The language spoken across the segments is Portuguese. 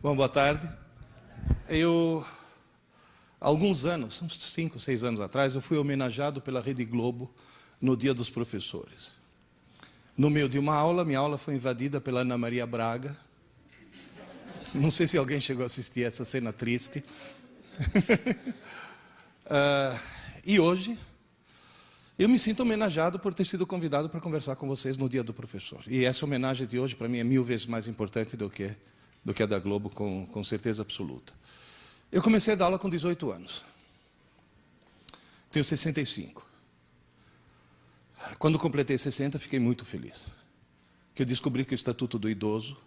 Bom, boa tarde. Há alguns anos, uns 5, 6 anos atrás, eu fui homenageado pela Rede Globo no Dia dos Professores. No meio de uma aula, minha aula foi invadida pela Ana Maria Braga. Não sei se alguém chegou a assistir essa cena triste. E hoje, eu me sinto homenageado por ter sido convidado para conversar com vocês no Dia do Professor. E essa homenagem de hoje, para mim, é 1000 vezes mais importante do que a da Globo, com certeza absoluta. Eu comecei a dar aula com 18 anos. Tenho 65. Quando completei 60, fiquei muito feliz. Porque eu descobri que o Estatuto do Idoso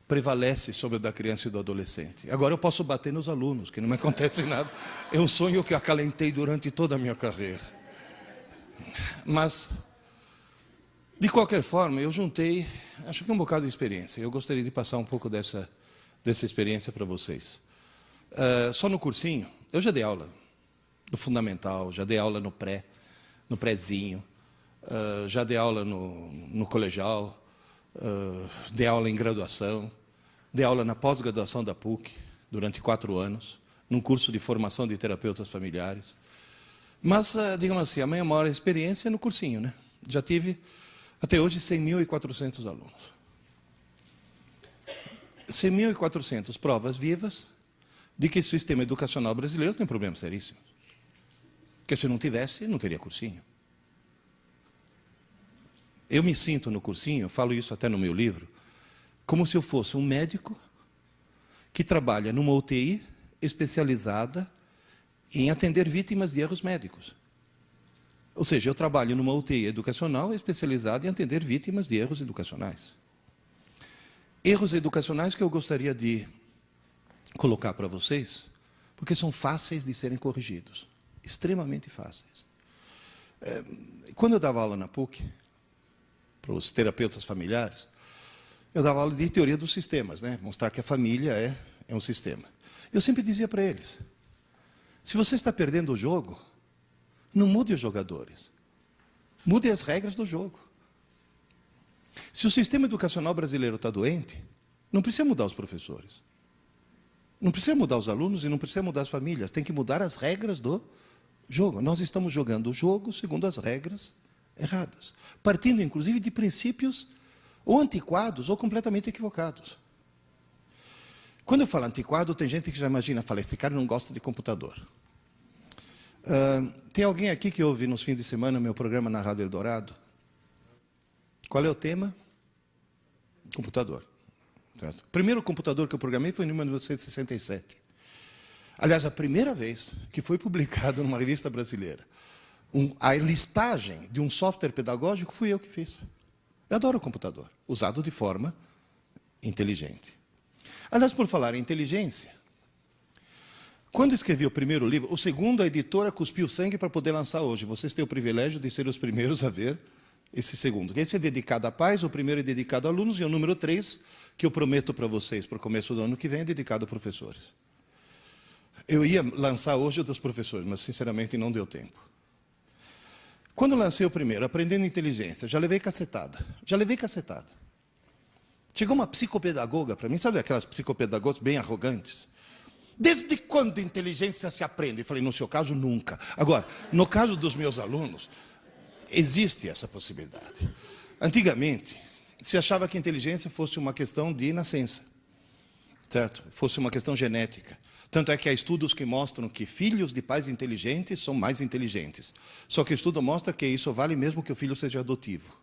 prevalece sobre o da criança e do adolescente. Agora eu posso bater nos alunos, que não me acontece nada. É um sonho que eu acalentei durante toda a minha carreira. Mas, de qualquer forma, eu juntei, acho que um bocado de experiência. Eu gostaria de passar um pouco dessa experiência para vocês. Só no cursinho, eu já dei aula no fundamental, já dei aula no prézinho, já dei aula no colegial, dei aula em graduação, dei aula na pós-graduação da PUC, durante 4 anos, num curso de formação de terapeutas familiares. Mas, digamos assim, a minha maior experiência é no cursinho, né? Já tive, até hoje, 100.400 alunos. 100.400 provas vivas de que o sistema educacional brasileiro tem problemas seríssimos. Porque se não tivesse, não teria cursinho. Eu me sinto no cursinho, eu falo isso até no meu livro, como se eu fosse um médico que trabalha numa UTI especializada em atender vítimas de erros médicos. Ou seja, eu trabalho numa UTI educacional especializada em atender vítimas de erros educacionais. Erros educacionais que eu gostaria de colocar para vocês, porque são fáceis de serem corrigidos. Extremamente fáceis. Quando eu dava aula na PUC, para os terapeutas familiares, eu dava aula de teoria dos sistemas, né? Mostrar que a família é um sistema. Eu sempre dizia para eles, se você está perdendo o jogo, não mude os jogadores. Mude as regras do jogo. Se o sistema educacional brasileiro está doente, não precisa mudar os professores. Não precisa mudar os alunos e não precisa mudar as famílias. Tem que mudar as regras do jogo. Nós estamos jogando o jogo segundo as regras erradas. Partindo, inclusive, de princípios ou antiquados ou completamente equivocados. Quando eu falo antiquado, tem gente que já imagina, fala, esse cara não gosta de computador. Tem alguém aqui que ouve nos fins de semana o meu programa na Rádio Eldorado? Qual é o tema? Computador. Certo? O primeiro computador que eu programei foi em 1967. Aliás, a primeira vez que foi publicado numa revista brasileira a listagem de um software pedagógico fui eu que fiz. Eu adoro o computador, usado de forma inteligente. Aliás, por falar em inteligência, quando escrevi o primeiro livro, o segundo, a editora cuspiu sangue para poder lançar hoje. Vocês têm o privilégio de ser os primeiros a ver esse segundo. Esse é dedicado a pais, o primeiro é dedicado a alunos, e o número 3, que eu prometo para vocês, para o começo do ano que vem, é dedicado a professores. Eu ia lançar hoje o dos professores, mas, sinceramente, não deu tempo. Quando lancei o primeiro, Aprendendo Inteligência, já levei cacetada. Chegou uma psicopedagoga para mim, sabe aquelas psicopedagogas bem arrogantes? Desde quando inteligência se aprende? Eu falei, no seu caso, nunca. Agora, no caso dos meus alunos, existe essa possibilidade. Antigamente, se achava que inteligência fosse uma questão de nascença, certo? Fosse uma questão genética. Tanto é que há estudos que mostram que filhos de pais inteligentes são mais inteligentes. Só que o estudo mostra que isso vale mesmo que o filho seja adotivo.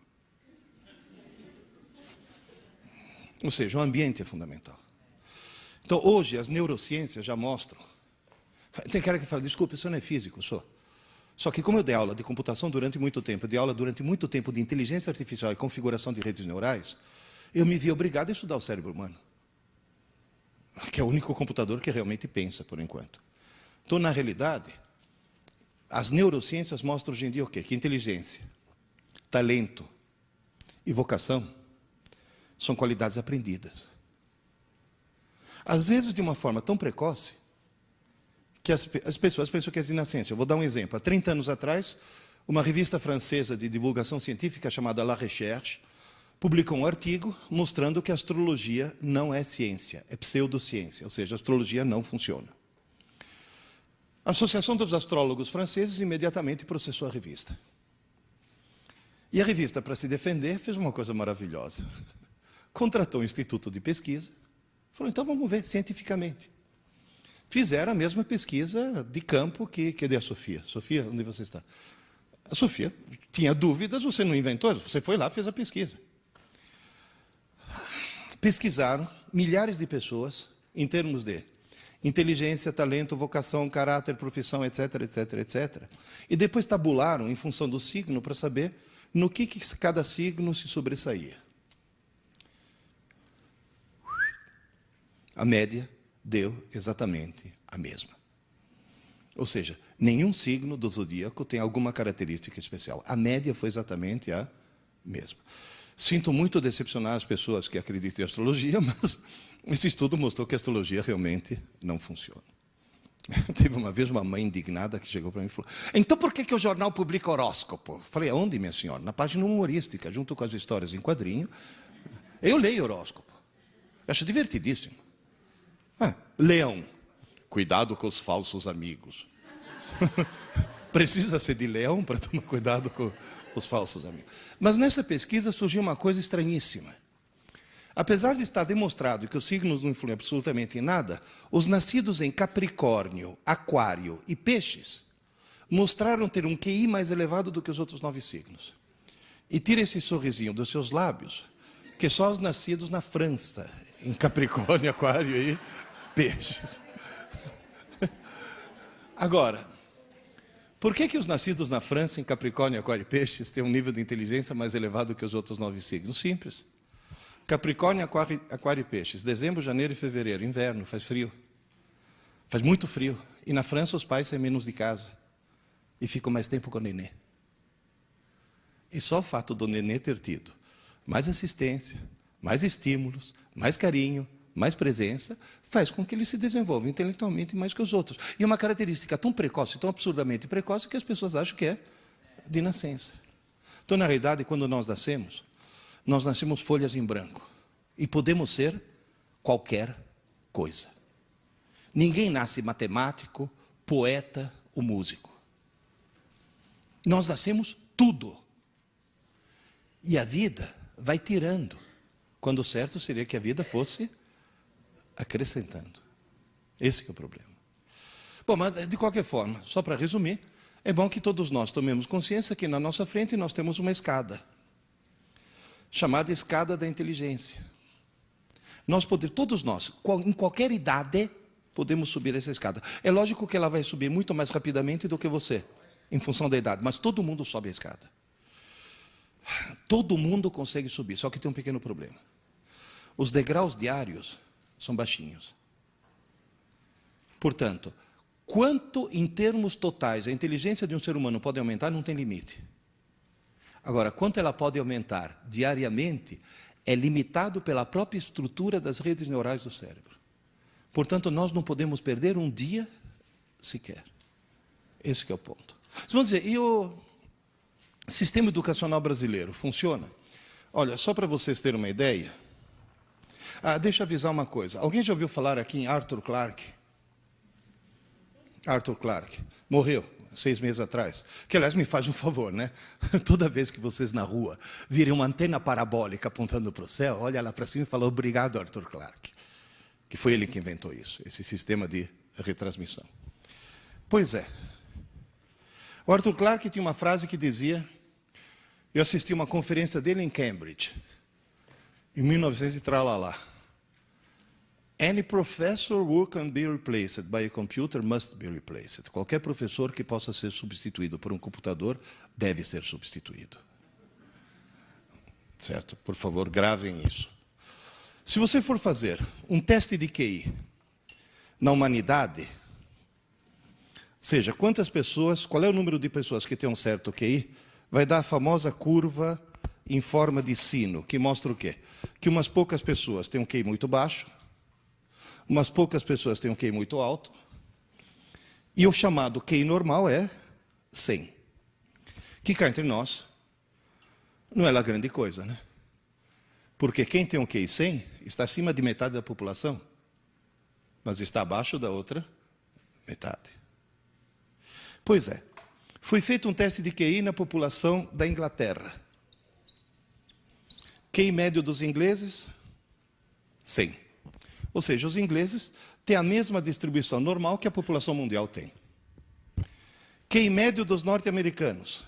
Ou seja, o ambiente é fundamental. Então, hoje, as neurociências já mostram. Tem cara que fala, desculpa, isso não é físico, sou. Só que como eu dei aula de computação durante muito tempo, eu dei aula durante muito tempo de inteligência artificial e configuração de redes neurais, eu me vi obrigado a estudar o cérebro humano. Que é o único computador que realmente pensa, por enquanto. Então, na realidade, as neurociências mostram hoje em dia o quê? Que inteligência, talento e vocação são qualidades aprendidas. Às vezes, de uma forma tão precoce, que as pessoas pensam que é de nascença. Eu vou dar um exemplo. Há 30 anos atrás, uma revista francesa de divulgação científica chamada La Recherche publicou um artigo mostrando que a astrologia não é ciência, é pseudociência, ou seja, a astrologia não funciona. A Associação dos Astrólogos Franceses imediatamente processou a revista. E a revista, para se defender, fez uma coisa maravilhosa. Contratou um instituto de pesquisa, falou, então vamos ver cientificamente. Fizeram a mesma pesquisa de campo que a Sofia. Sofia, onde você está? A Sofia tinha dúvidas, você não inventou, você foi lá, fez a pesquisa. Pesquisaram milhares de pessoas em termos de inteligência, talento, vocação, caráter, profissão, etc, etc, etc. E depois tabularam em função do signo para saber no que cada signo se sobressaía. A média deu exatamente a mesma. Ou seja, nenhum signo do zodíaco tem alguma característica especial. A média foi exatamente a mesma. Sinto muito decepcionar as pessoas que acreditam em astrologia, mas esse estudo mostrou que a astrologia realmente não funciona. Teve uma vez uma mãe indignada que chegou para mim e falou, então por que o jornal publica horóscopo? Falei, aonde, minha senhora? Na página humorística, junto com as histórias em quadrinho. Eu leio horóscopo. Eu acho divertidíssimo. Leão. Cuidado com os falsos amigos. Precisa ser de leão para tomar cuidado com os falsos amigos. Mas nessa pesquisa surgiu uma coisa estranhíssima. Apesar de estar demonstrado que os signos não influem absolutamente em nada, os nascidos em Capricórnio, Aquário e Peixes mostraram ter um QI mais elevado do que os outros 9 signos. E tira esse sorrisinho dos seus lábios, que só os nascidos na França, em Capricórnio, Aquário e Peixes. Agora, por que os nascidos na França, em Capricórnio, Aquário e Peixes têm um nível de inteligência mais elevado que os outros 9 signos? Simples. Capricórnio, Aquário e Peixes, dezembro, janeiro e fevereiro, inverno, faz frio. Faz muito frio. E na França os pais saem menos de casa e ficam mais tempo com o nenê. E só o fato do nenê ter tido mais assistência, mais estímulos, mais carinho, mais presença, faz com que ele se desenvolva intelectualmente mais que os outros. E uma característica tão precoce, tão absurdamente precoce, que as pessoas acham que é de nascença. Então, na realidade, quando nós nascemos folhas em branco. E podemos ser qualquer coisa. Ninguém nasce matemático, poeta ou músico. Nós nascemos tudo. E a vida vai tirando. Quando o certo seria que a vida fosse acrescentando. Esse que é o problema. Bom, mas de qualquer forma, só para resumir, é bom que todos nós tomemos consciência que na nossa frente nós temos uma escada, chamada escada da inteligência. Todos nós, em qualquer idade, podemos subir essa escada. É lógico que ela vai subir muito mais rapidamente do que você, em função da idade, mas todo mundo sobe a escada. Todo mundo consegue subir, só que tem um pequeno problema. Os degraus diários são baixinhos. Portanto, quanto em termos totais a inteligência de um ser humano pode aumentar, não tem limite. Agora, quanto ela pode aumentar diariamente, é limitado pela própria estrutura das redes neurais do cérebro. Portanto, nós não podemos perder um dia sequer. Esse que é o ponto. Vocês vão dizer, e o sistema educacional brasileiro funciona? Olha, só para vocês terem uma ideia. Deixa eu avisar uma coisa. Alguém já ouviu falar aqui em Arthur Clarke? Arthur Clarke. Morreu 6 meses atrás. Que, aliás, me faz um favor, né? Toda vez que vocês na rua virem uma antena parabólica apontando para o céu, olha lá para cima e fala, obrigado, Arthur Clarke. Que foi ele que inventou isso, esse sistema de retransmissão. Pois é. O Arthur Clarke tinha uma frase que dizia, eu assisti uma conferência dele em Cambridge, em 1900 e tralalá. Any professor who can be replaced by a computer must be replaced. Qualquer professor que possa ser substituído por um computador deve ser substituído. Certo? Por favor, gravem isso. Se você for fazer um teste de QI na humanidade, ou seja, quantas pessoas, qual é o número de pessoas que têm um certo QI, vai dar a famosa curva em forma de sino, que mostra o quê? Que umas poucas pessoas têm um QI muito baixo, umas poucas pessoas têm um QI muito alto, e o chamado QI normal é 100. Que cá entre nós, não é lá grande coisa, né? Porque quem tem um QI 100 está acima de metade da população, mas está abaixo da outra metade. Pois é, foi feito um teste de QI na população da Inglaterra. QI médio dos ingleses, 100. Ou seja, os ingleses têm a mesma distribuição normal que a população mundial tem. QI médio dos norte-americanos,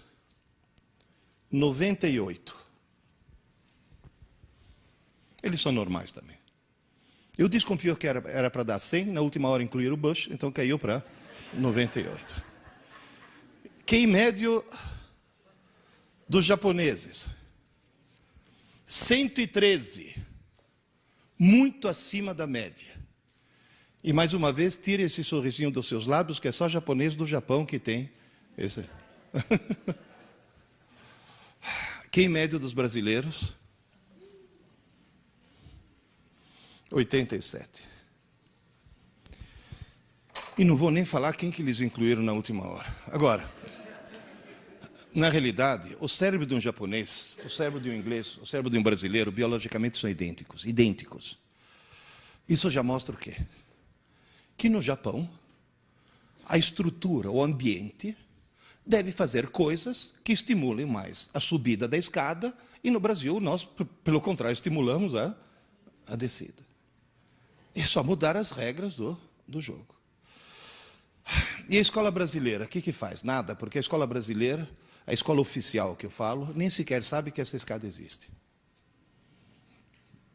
98. Eles são normais também. Eu desconfio que era para dar 100, na última hora incluir o Bush, então caiu para 98. QI médio dos japoneses, 113. Muito acima da média. E mais uma vez, tire esse sorrisinho dos seus lábios, que é só japonês do Japão que tem esse. QI médio dos brasileiros, 87. E não vou nem falar quem que eles incluíram na última hora. Agora, na realidade, o cérebro de um japonês, o cérebro de um inglês, o cérebro de um brasileiro, biologicamente são idênticos. Idênticos. Isso já mostra o quê? Que no Japão, a estrutura, o ambiente, deve fazer coisas que estimulem mais a subida da escada, e no Brasil nós, pelo contrário, estimulamos a descida. É só mudar as regras do jogo. E a escola brasileira, o que faz? Nada, porque a escola brasileira, a escola oficial que eu falo, nem sequer sabe que essa escada existe.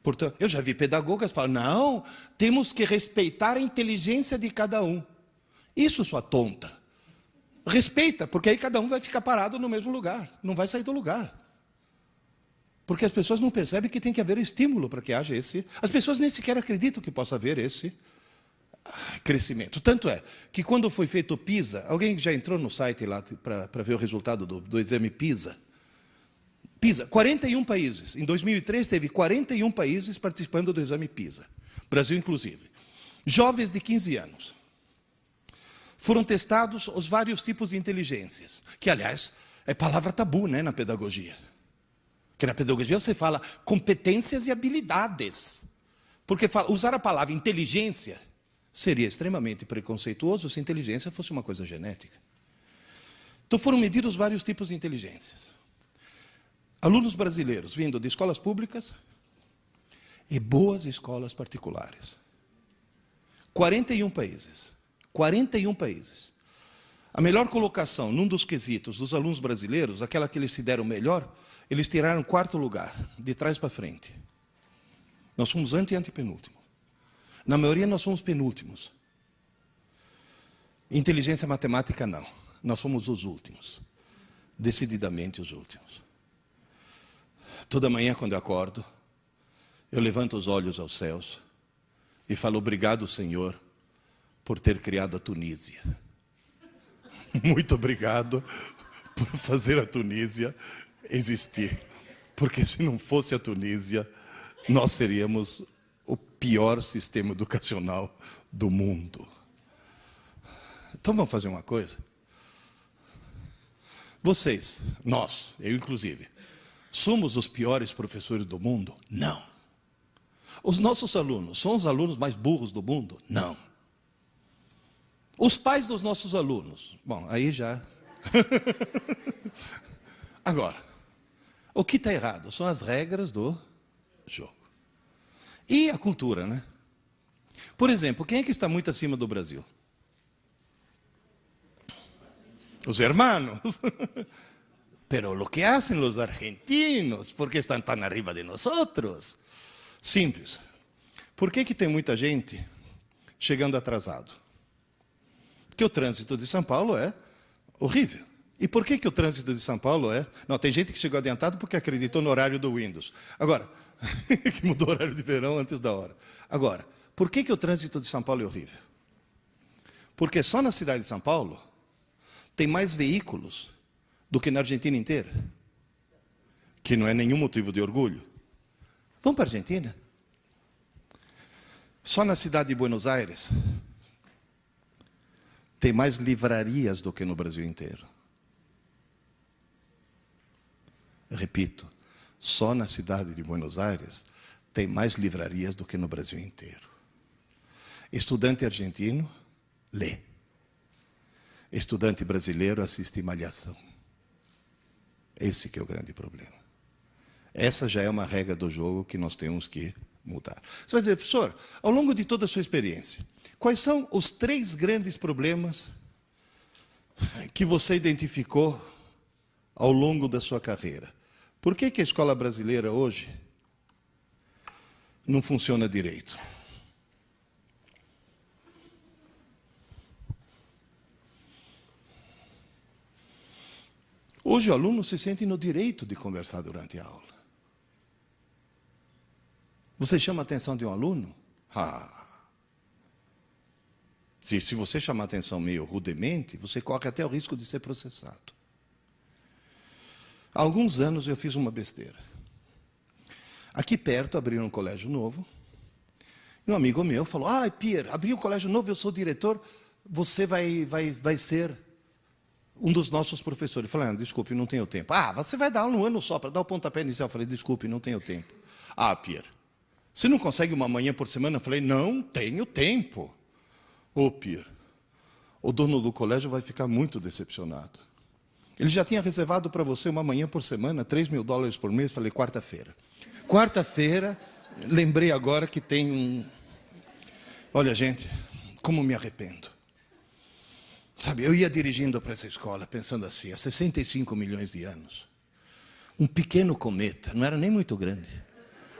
Portanto, eu já vi pedagogas falar, não, temos que respeitar a inteligência de cada um. Isso, sua tonta. Respeita, porque aí cada um vai ficar parado no mesmo lugar, não vai sair do lugar. Porque as pessoas não percebem que tem que haver estímulo para que haja esse... As pessoas nem sequer acreditam que possa haver esse crescimento. Tanto é que quando foi feito o PISA, alguém já entrou no site lá para ver o resultado do exame PISA? PISA, 41 países. Em 2003 teve 41 países participando do exame PISA. Brasil inclusive. Jovens de 15 anos. Foram testados os vários tipos de inteligências, que aliás é palavra tabu, né, na pedagogia. Porque na pedagogia você fala competências e habilidades. Porque usar a palavra inteligência seria extremamente preconceituoso se inteligência fosse uma coisa genética. Então foram medidos vários tipos de inteligências. Alunos brasileiros vindo de escolas públicas e boas escolas particulares. 41 países. 41 países. A melhor colocação num dos quesitos dos alunos brasileiros, aquela que eles se deram melhor, eles tiraram 4º lugar, de trás para frente. Nós somos antepenúltimo. Na maioria nós somos penúltimos. Inteligência matemática não. Nós somos os últimos. Decididamente os últimos. Toda manhã quando eu acordo, eu levanto os olhos aos céus e falo, obrigado, Senhor, por ter criado a Tunísia. Muito obrigado por fazer a Tunísia existir. Porque se não fosse a Tunísia, nós seríamos o pior sistema educacional do mundo. Então vamos fazer uma coisa? Vocês, nós, eu inclusive, somos os piores professores do mundo? Não. Os nossos alunos são os alunos mais burros do mundo? Não. Os pais dos nossos alunos? Bom, aí já... Agora, o que está errado são as regras do jogo. E a cultura, né? Por exemplo, quem é que está muito acima do Brasil? Os hermanos. Pero lo que hacen los argentinos, ¿por qué están tan arriba de nosotros? Simples. Por que tem muita gente chegando atrasado? Porque o trânsito de São Paulo é horrível. E por que o trânsito de São Paulo é... Não, tem gente que chegou adiantado porque acreditou no horário do Windows. Agora, que mudou o horário de verão antes da hora. Agora, por que o trânsito de São Paulo é horrível? Porque só na cidade de São Paulo tem mais veículos do que na Argentina inteira. Que não é nenhum motivo de orgulho. Vamos para a Argentina. Só na cidade de Buenos Aires tem mais livrarias do que no Brasil inteiro. Repito, só na cidade de Buenos Aires tem mais livrarias do que no Brasil inteiro. Estudante argentino lê. Estudante brasileiro assiste Malhação. Esse que é o grande problema. Essa já é uma regra do jogo que nós temos que mudar. Você vai dizer, professor, ao longo de toda a sua experiência, quais são os 3 grandes problemas que você identificou ao longo da sua carreira? Por que a escola brasileira hoje não funciona direito? Hoje o aluno se sente no direito de conversar durante a aula. Você chama a atenção de um aluno? Se você chamar a atenção meio rudemente, você corre até o risco de ser processado. Há alguns anos eu fiz uma besteira. Aqui perto abriram um colégio novo, e um amigo meu falou, Pierre, abriu um colégio novo, eu sou diretor, você vai ser um dos nossos professores. Eu falei, desculpe, não tenho tempo. Você vai dar aula um ano só, para dar o pontapé inicial. Eu falei, desculpe, não tenho tempo. Pierre, você não consegue uma manhã por semana? Eu falei, não tenho tempo. Pierre, o dono do colégio vai ficar muito decepcionado. Ele já tinha reservado para você uma manhã por semana, $3.000 por mês. Falei, quarta-feira. Quarta-feira, lembrei agora que tem um... Olha, gente, como me arrependo. Sabe, eu ia dirigindo para essa escola, pensando assim, há 65 milhões de anos. Um pequeno cometa, não era nem muito grande,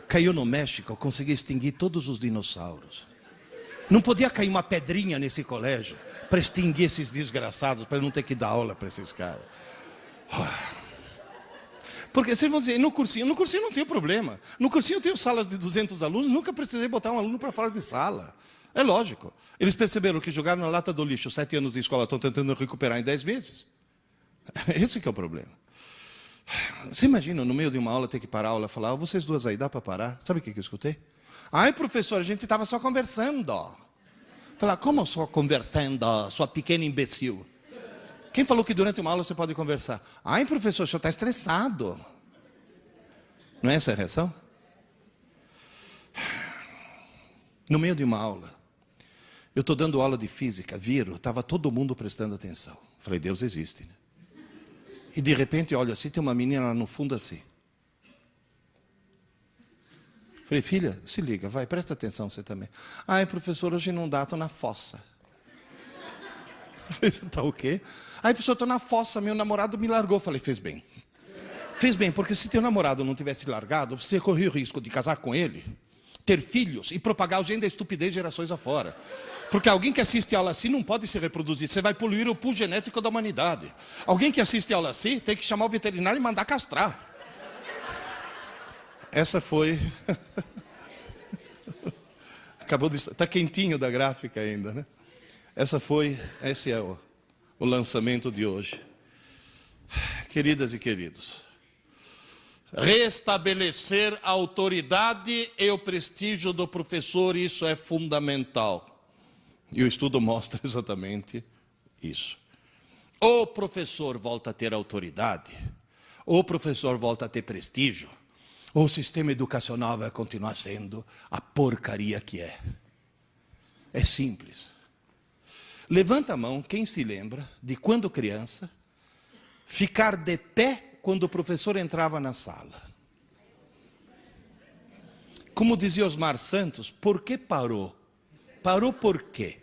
caiu no México, conseguia extinguir todos os dinossauros. Não podia cair uma pedrinha nesse colégio para extinguir esses desgraçados, para não ter que dar aula para esses caras. Porque vocês vão dizer, no cursinho não tem problema. No cursinho eu tenho salas de 200 alunos, nunca precisei botar um aluno para fora de sala. É lógico. Eles perceberam que jogaram na lata do lixo 7 anos de escola, estão tentando recuperar em 10 meses. Esse que é o problema. Você imagina, no meio de uma aula, ter que parar a aula e falar, vocês duas aí, dá para parar? Sabe o que eu escutei? Professor, a gente estava só conversando. Falar, como só conversando, sua pequena imbecil? Quem falou que durante uma aula você pode conversar? Professor, o senhor está estressado. Não é essa a reação? No meio de uma aula, eu estou dando aula de física, estava todo mundo prestando atenção. Falei, Deus existe, né? E de repente, olha, assim, tem uma menina lá no fundo assim. Falei, filha, se liga, vai, presta atenção você também. Professor, hoje não dá, estou na fossa. Falei, você está o quê? Professor, estou na fossa, meu namorado me largou. Falei, fez bem. Fez bem, porque se teu namorado não tivesse largado, você corria o risco de casar com ele, ter filhos e propagar o gene da estupidez gerações afora. Porque alguém que assiste aula assim não pode se reproduzir. Você vai poluir o pool genético da humanidade. Alguém que assiste aula assim tem que chamar o veterinário e mandar castrar. Essa foi... Acabou de... Está quentinho da gráfica ainda, né? Esse é o lançamento de hoje. Queridas e queridos, restabelecer a autoridade e o prestígio do professor, isso é fundamental. E o estudo mostra exatamente isso. O professor volta a ter autoridade, o professor volta a ter prestígio, o sistema educacional vai continuar sendo a porcaria que é. É simples. Levanta a mão quem se lembra de quando criança, ficar de pé quando o professor entrava na sala. Como dizia Osmar Santos, por que parou? Parou por quê?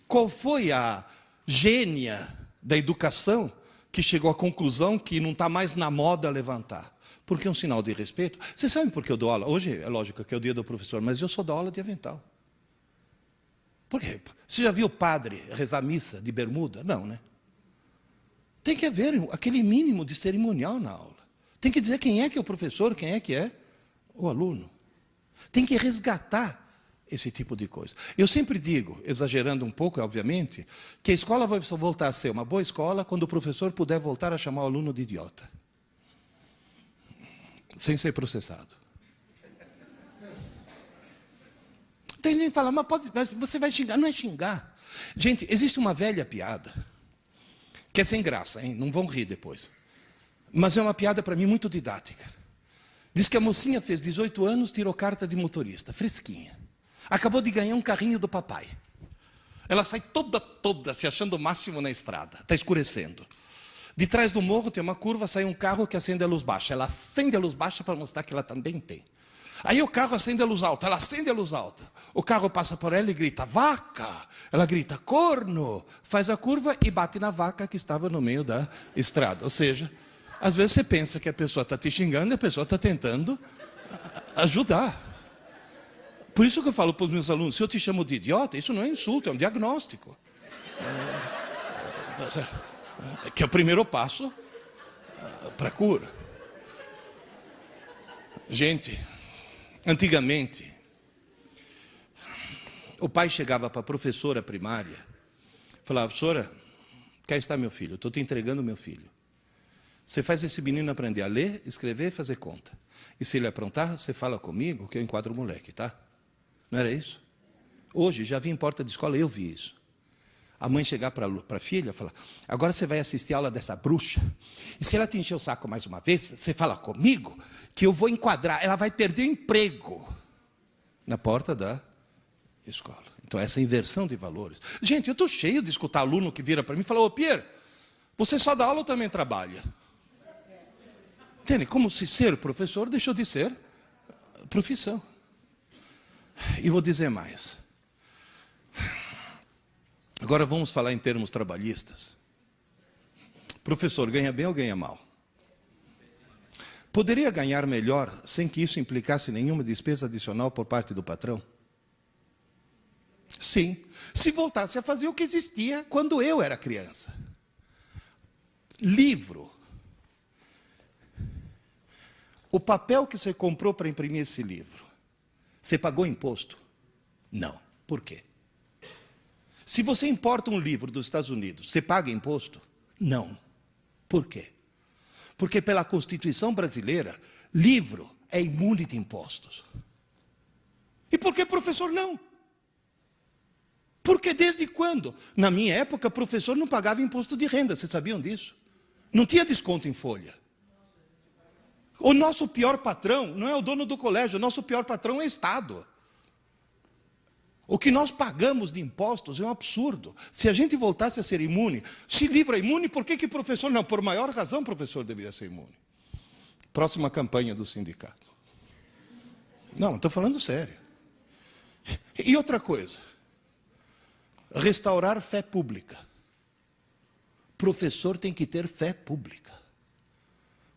Qual foi a gênia da educação que chegou à conclusão que não está mais na moda levantar? Porque é um sinal de respeito. Vocês sabem por que eu dou aula? Hoje é lógico que é o dia do professor, mas eu só dou aula de avental. Por quê? Você já viu o padre rezar missa de bermuda? Não, né? Tem que haver aquele mínimo de cerimonial na aula. Tem que dizer quem é que é o professor, quem é que é o aluno. Tem que resgatar esse tipo de coisa. Eu sempre digo, exagerando um pouco, obviamente, que a escola vai voltar a ser uma boa escola quando o professor puder voltar a chamar o aluno de idiota. Sem ser processado. Tem gente que fala, mas você vai xingar. Não é xingar. Gente, existe uma velha piada, que é sem graça, hein? Não vão rir depois. Mas é uma piada para mim muito didática. Diz que a mocinha fez 18 anos, tirou carta de motorista, fresquinha. Acabou de ganhar um carrinho do papai. Ela sai toda se achando o máximo na estrada. Está escurecendo. De trás do morro tem uma curva, sai um carro que acende a luz baixa. Ela acende a luz baixa para mostrar que ela também tem. Aí o carro acende a luz alta, ela acende a luz alta. O carro passa por ela e grita, vaca. Ela grita, corno. Faz a curva e bate na vaca que estava no meio da estrada. Ou seja, às vezes você pensa que a pessoa está te xingando e a pessoa está tentando ajudar. Por isso que eu falo para os meus alunos, se eu te chamo de idiota, isso não é insulto, é um diagnóstico. Que é o primeiro passo para a cura. Gente, antigamente, o pai chegava para a professora primária, falava, professora, cá está meu filho, estou te entregando meu filho. Você faz esse menino aprender a ler, escrever e fazer conta. E se ele aprontar, você fala comigo que eu enquadro o moleque, tá? Não era isso? Hoje, já vi em porta de escola, eu vi isso. A mãe chegar para a filha e falar, agora você vai assistir a aula dessa bruxa, e se ela te encher o saco mais uma vez, você fala comigo que eu vou enquadrar, ela vai perder o emprego na porta da escola. Então, essa inversão de valores. Gente, eu estou cheio de escutar aluno que vira para mim e fala, ô Pierre, você só dá aula ou também trabalha? Entende? Como se ser professor deixou de ser profissão. E vou dizer mais. Agora vamos falar em termos trabalhistas. Professor, ganha bem ou ganha mal? Poderia ganhar melhor sem que isso implicasse nenhuma despesa adicional por parte do patrão? Sim, se voltasse a fazer o que existia quando eu era criança. Livro. O papel que você comprou para imprimir esse livro, você pagou imposto? Não. Por quê? Se você importa um livro dos Estados Unidos, você paga imposto? Não. Por quê? Porque pela Constituição brasileira, livro é imune de impostos. E por que professor não? Porque desde quando? Na minha época, professor não pagava imposto de renda, vocês sabiam disso? Não tinha desconto em folha. O nosso pior patrão não é o dono do colégio, o nosso pior patrão é o Estado. O que nós pagamos de impostos é um absurdo. Se a gente voltasse a ser imune, se livro é imune, por que professor não? Por maior razão, professor deveria ser imune. Próxima campanha do sindicato. Não, estou falando sério. E outra coisa, restaurar fé pública. Professor tem que ter fé pública.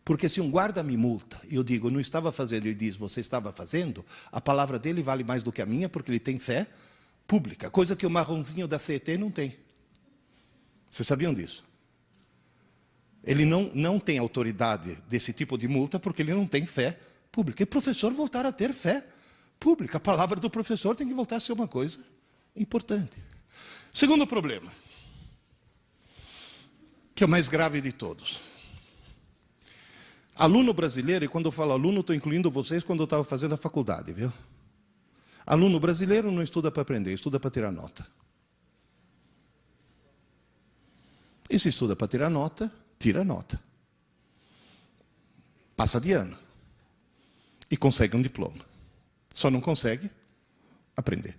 Porque se um guarda me multa e eu digo, não estava fazendo, ele diz, você estava fazendo, a palavra dele vale mais do que a minha, porque ele tem fé pública, coisa que o marronzinho da CET não tem. Vocês sabiam disso? Ele não tem autoridade desse tipo de multa, porque ele não tem fé pública. E professor voltar a ter fé pública. A palavra do professor tem que voltar a ser uma coisa importante. Segundo problema, que é o mais grave de todos. Aluno brasileiro, e quando eu falo aluno, estou incluindo vocês quando eu estava fazendo a faculdade, viu? Aluno brasileiro não estuda para aprender, estuda para tirar nota. E se estuda para tirar nota, tira nota. Passa de ano. E consegue um diploma. Só não consegue aprender.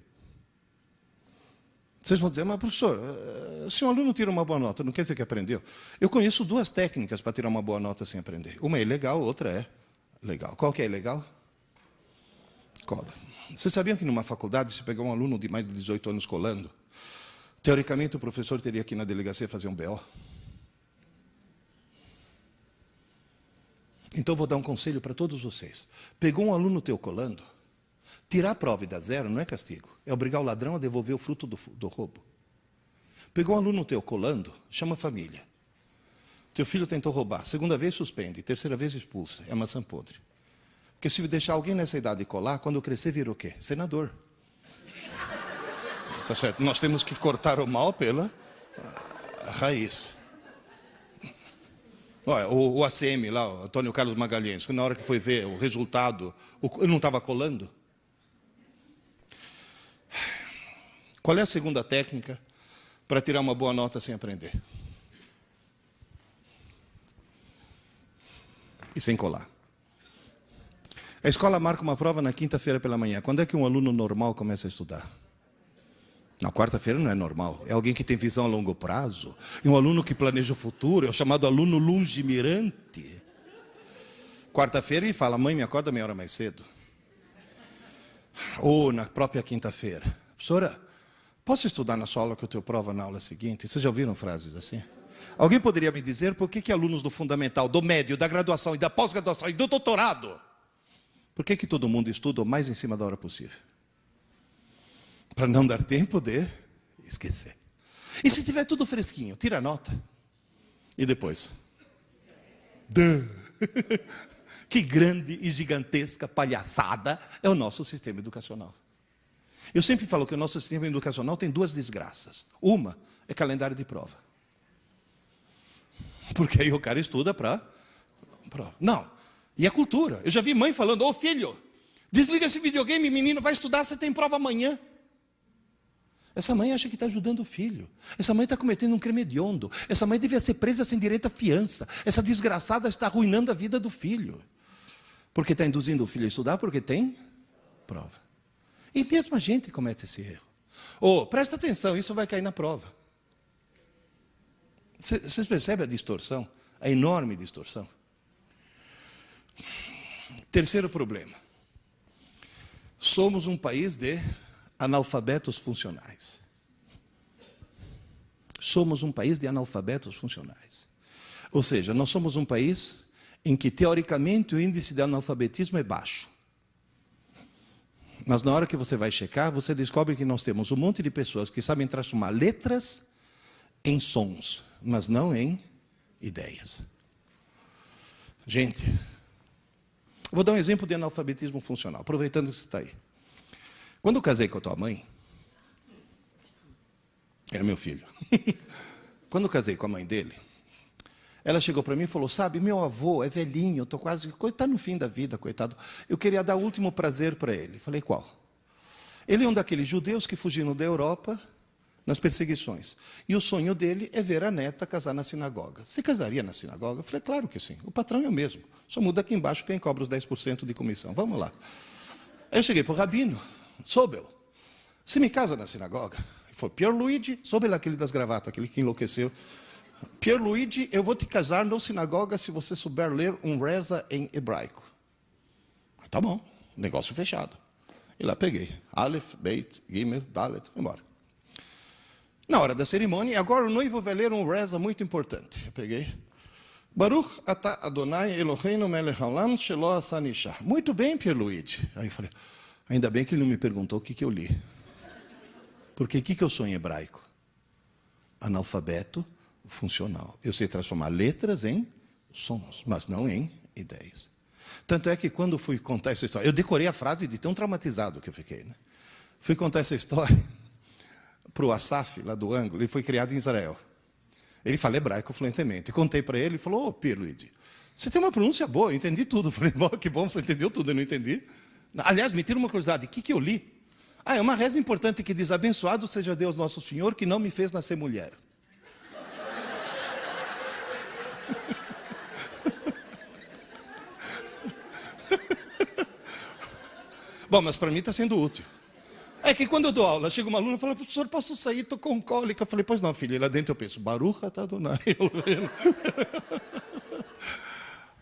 Vocês vão dizer, mas professor, se um aluno tira uma boa nota, não quer dizer que aprendeu? Eu conheço duas técnicas para tirar uma boa nota sem aprender. Uma é ilegal, outra é legal. Qual que é ilegal? Cola. Vocês sabiam que numa faculdade, se pegar um aluno de mais de 18 anos colando, teoricamente o professor teria que ir na delegacia fazer um BO? Então eu vou dar um conselho para todos vocês. Pegou um aluno teu colando, tirar a prova e dar zero não é castigo. É obrigar o ladrão a devolver o fruto do roubo. Pegou um aluno teu colando, chama a família. Teu filho tentou roubar. Segunda vez suspende. Terceira vez expulsa. É maçã podre. Porque se deixar alguém nessa idade colar, quando crescer vira o quê? Senador. Tá certo? Nós temos que cortar o mal pela raiz. Olha, o ACM lá, o Antônio Carlos Magalhães, na hora que foi ver o resultado, eu não estava colando. Qual é a segunda técnica para tirar uma boa nota sem aprender? E sem colar. A escola marca uma prova na quinta-feira pela manhã. Quando é que um aluno normal começa a estudar? Na quarta-feira não é normal. É alguém que tem visão a longo prazo. E um aluno que planeja o futuro. É o chamado aluno longemirante. Quarta-feira ele fala, mãe, me acorda meia hora mais cedo. Ou na própria quinta-feira. Professora, posso estudar na sua aula que eu tenho prova na aula seguinte? Vocês já ouviram frases assim? Alguém poderia me dizer por que alunos do fundamental, do médio, da graduação e da pós-graduação e do doutorado, por que todo mundo estuda o mais em cima da hora possível? Para não dar tempo de esquecer. E se tiver tudo fresquinho, tira a nota. E depois? Que grande e gigantesca palhaçada é o nosso sistema educacional. Eu sempre falo que o nosso sistema educacional tem duas desgraças. Uma é calendário de prova. Porque aí o cara estuda para prova. Não. E a cultura. Eu já vi mãe falando, ô filho, desliga esse videogame, menino, vai estudar, você tem prova amanhã. Essa mãe acha que está ajudando o filho. Essa mãe está cometendo um crime hediondo. Essa mãe devia ser presa sem direito à fiança. Essa desgraçada está arruinando a vida do filho. Porque está induzindo o filho a estudar, porque tem prova. E mesmo a gente comete esse erro. Ô, presta atenção, isso vai cair na prova. Vocês percebem a distorção? A enorme distorção. Terceiro problema. Somos um país de analfabetos funcionais. Somos um país de analfabetos funcionais. Ou seja, nós somos um país em que, teoricamente, o índice de analfabetismo é baixo. Mas na hora que você vai checar, você descobre que nós temos um monte de pessoas que sabem transformar letras em sons, mas não em ideias. Gente, vou dar um exemplo de analfabetismo funcional, aproveitando que você está aí. Quando eu casei com a tua mãe, era meu filho. Quando eu casei com a mãe dele, ela chegou para mim e falou, sabe, meu avô é velhinho, eu estou quase, está no fim da vida, coitado. Eu queria dar o último prazer para ele. Falei, qual? Ele é um daqueles judeus que fugiram da Europa nas perseguições. E o sonho dele é ver a neta casar na sinagoga. Você casaria na sinagoga? Eu falei, claro que sim. O patrão é o mesmo. Só muda aqui embaixo quem cobra os 10% de comissão. Vamos lá. Aí eu cheguei para o rabino, Sobel, você me casa na sinagoga? Ele falou, Pierluigi, Sobel aquele das gravatas, aquele que enlouqueceu. Pierluigi, eu vou te casar na sinagoga se você souber ler um reza em hebraico. Tá bom, negócio fechado. E lá peguei. Aleph, Beit, Gimel, Dalet, foi embora. Na hora da cerimônia, agora o noivo vai ler um reza muito importante. Eu peguei. Baruch atah Adonai Eloheinu melech haolam shelo asa isha. Muito bem, Pierluigi. Aí eu falei, ainda bem que ele não me perguntou o que eu li. Porque o que eu sou em hebraico? Analfabeto funcional. Eu sei transformar letras em sons, mas não em ideias. Tanto é que quando fui contar essa história, eu decorei a frase de tão traumatizado que eu fiquei. Né? Fui contar essa história para o Asaf, lá do ângulo, ele foi criado em Israel. Ele fala hebraico fluentemente. Contei para ele, ele falou, ô Pierluigi, você tem uma pronúncia boa, eu entendi tudo. Eu falei, que bom, você entendeu tudo, eu não entendi. Aliás, me tira uma curiosidade, o que eu li? É uma reza importante que diz, abençoado seja Deus nosso Senhor, que não me fez nascer mulher. Bom, mas para mim está sendo útil. É que quando eu dou aula, chega uma aluna e fala, professor, posso sair? Estou com cólica. Eu falei, pois não, filha. E lá dentro eu penso, Baruch atah Adonai.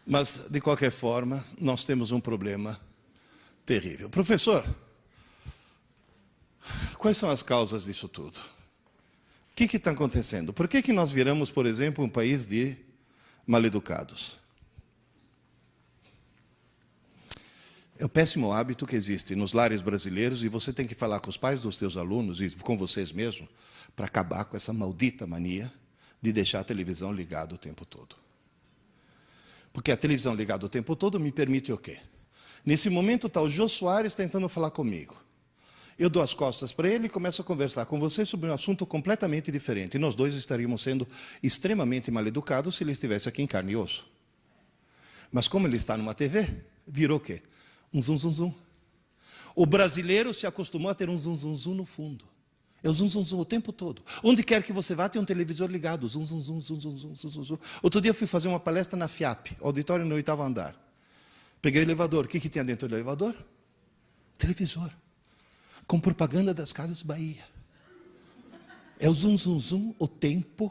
Mas, de qualquer forma, nós temos um problema terrível. Professor, quais são as causas disso tudo? O que está acontecendo? Por que nós viramos, por exemplo, um país de maleducados? É o péssimo hábito que existe nos lares brasileiros e você tem que falar com os pais dos teus alunos e com vocês mesmos para acabar com essa maldita mania de deixar a televisão ligada o tempo todo. Porque a televisão ligada o tempo todo me permite o quê? Nesse momento está o Jô Soares tentando falar comigo. Eu dou as costas para ele e começo a conversar com você sobre um assunto completamente diferente. E nós dois estaríamos sendo extremamente mal educados se ele estivesse aqui em carne e osso. Mas como ele está numa TV, virou o quê? Um zum, zum, zum. O brasileiro se acostumou a ter um zum, zum, zum no fundo. É o zum, zum, zum o tempo todo. Onde quer que você vá, tem um televisor ligado. Zum, zum, zum, zum, zum, zum, zum, zum. Outro dia eu fui fazer uma palestra na FIAP, auditório no 8º andar. Peguei o elevador. O que tinha dentro do elevador? Televisor. Com propaganda das Casas Bahia. É o zum, zum, zum o tempo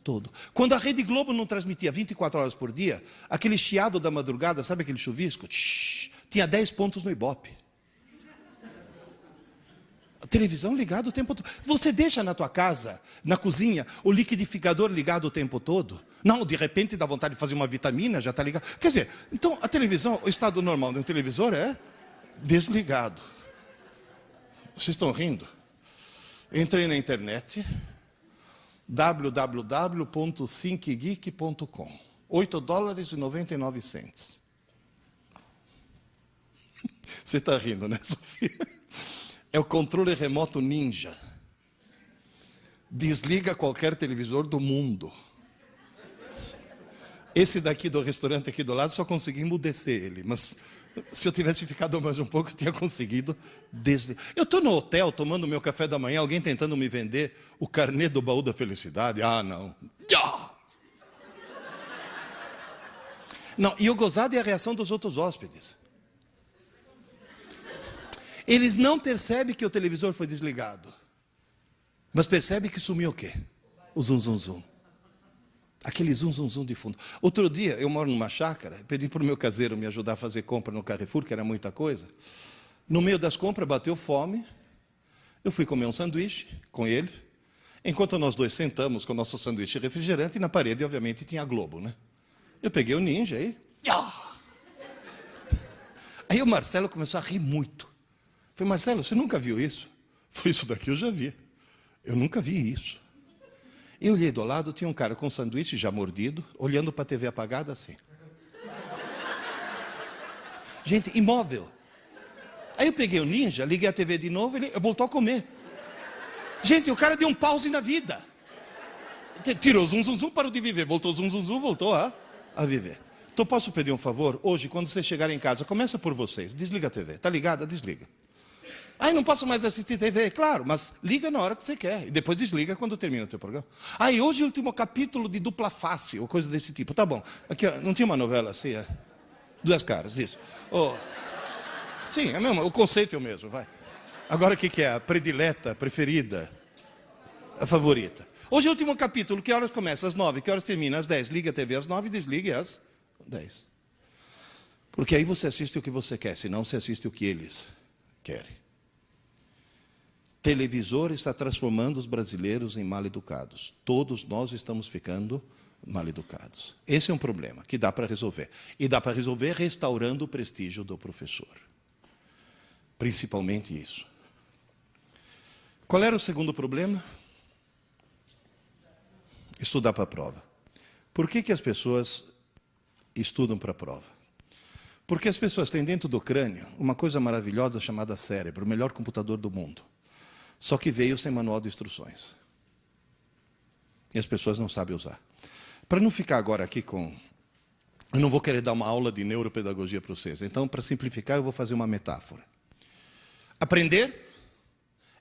todo. Quando a Rede Globo não transmitia 24 horas por dia, aquele chiado da madrugada, sabe aquele chuvisco? Tinha 10 pontos no Ibope. A televisão ligada o tempo todo. Você deixa na tua casa, na cozinha, o liquidificador ligado o tempo todo? Não, de repente dá vontade de fazer uma vitamina, já está ligado. Quer dizer, então a televisão, o estado normal de um televisor é desligado. Vocês estão rindo? Entrei na internet, www.thinkgeek.com, $8,99. Você está rindo, né, Sofia? É o controle remoto ninja. Desliga qualquer televisor do mundo. Esse daqui do restaurante aqui do lado, só consegui emudecer ele. Mas se eu tivesse ficado mais um pouco, eu tinha conseguido desligar. Eu estou no hotel, tomando meu café da manhã, alguém tentando me vender o carnê do baú da felicidade. Ah, não. Não, e o gozado é a reação dos outros hóspedes. Eles não percebem que o televisor foi desligado. Mas percebem que sumiu o quê? O zum, zum, zum. Aquele zum, zum, zum de fundo. Outro dia, eu moro numa chácara, pedi para o meu caseiro me ajudar a fazer compra no Carrefour, que era muita coisa. No meio das compras, bateu fome. Eu fui comer um sanduíche com ele. Enquanto nós dois sentamos com o nosso sanduíche refrigerante, e na parede, obviamente, tinha a Globo, né? Eu peguei o ninja aí. Aí o Marcelo começou a rir muito. Falei, Marcelo, você nunca viu isso? Foi isso daqui eu já vi. Eu nunca vi isso. Eu olhei do lado, tinha um cara com um sanduíche já mordido, olhando para a TV apagada assim. Gente, imóvel. Aí eu peguei o ninja, liguei a TV de novo, ele voltou a comer. Gente, o cara deu um pause na vida. Tirou zum, zum, zum, parou de viver. Voltou zum, zum, zum, voltou a viver. Então posso pedir um favor? Hoje, quando vocês chegarem em casa, começa por vocês. Desliga a TV. Está ligada? Desliga. Ai, não posso mais assistir TV. Claro, mas liga na hora que você quer. E depois desliga quando termina o teu programa. Ai, hoje é o último capítulo de Dupla Face, ou coisa desse tipo. Tá bom. Aqui, ó, não tinha uma novela assim? É? Duas caras, isso. Oh. Sim, é mesmo. O conceito é o mesmo, vai. Agora o que é? A predileta, a preferida, a favorita. Hoje é o último capítulo. Que horas começa? Às 9. Que horas termina? Às 10. Liga a TV às 9 e desligue às 10. Porque aí você assiste o que você quer, senão você assiste o que eles querem. Televisor está transformando os brasileiros em mal-educados. Todos nós estamos ficando mal-educados. Esse é um problema que dá para resolver. E dá para resolver restaurando o prestígio do professor. Principalmente isso. Qual era o segundo problema? Estudar para a prova. Por que as pessoas estudam para a prova? Porque as pessoas têm dentro do crânio uma coisa maravilhosa chamada cérebro, o melhor computador do mundo. Só que veio sem manual de instruções. E as pessoas não sabem usar. Para não ficar agora aqui com... Eu não vou querer dar uma aula de neuropedagogia para vocês. Então, para simplificar, eu vou fazer uma metáfora. Aprender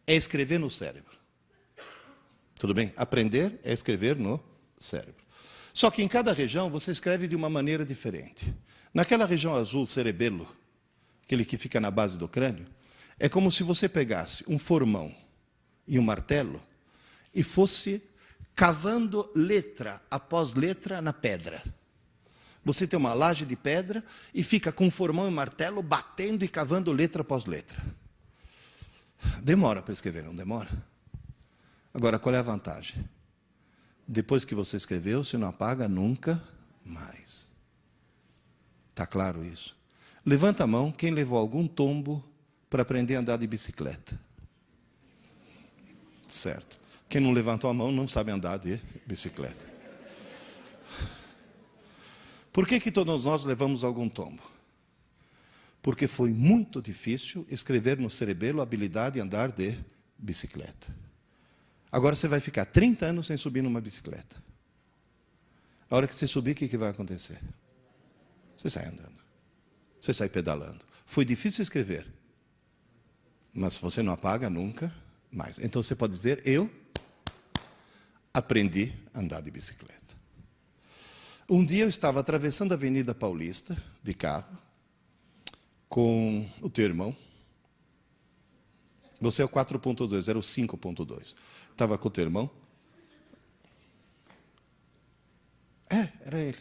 é escrever no cérebro. Tudo bem? Aprender é escrever no cérebro. Só que em cada região você escreve de uma maneira diferente. Naquela região azul, cerebelo, aquele que fica na base do crânio, é como se você pegasse um formão e um martelo e fosse cavando letra após letra na pedra. Você tem uma laje de pedra e fica com um formão e martelo batendo e cavando letra após letra. Demora para escrever, não demora? Agora, qual é a vantagem? Depois que você escreveu, você não apaga nunca mais. Está claro isso? Levanta a mão quem levou algum tombo para aprender a andar de bicicleta. Certo. Quem não levantou a mão não sabe andar de bicicleta. Por que todos nós levamos algum tombo? Porque foi muito difícil escrever no cerebelo a habilidade de andar de bicicleta. Agora você vai ficar 30 anos sem subir numa bicicleta. A hora que você subir, o que vai acontecer? Você sai andando. Você sai pedalando. Foi difícil escrever. Mas você não apaga nunca mais. Então você pode dizer, eu aprendi a andar de bicicleta. Um dia eu estava atravessando a Avenida Paulista, de carro, com o teu irmão. Você é o 4.2, era o 5.2. Estava com o teu irmão. Era ele.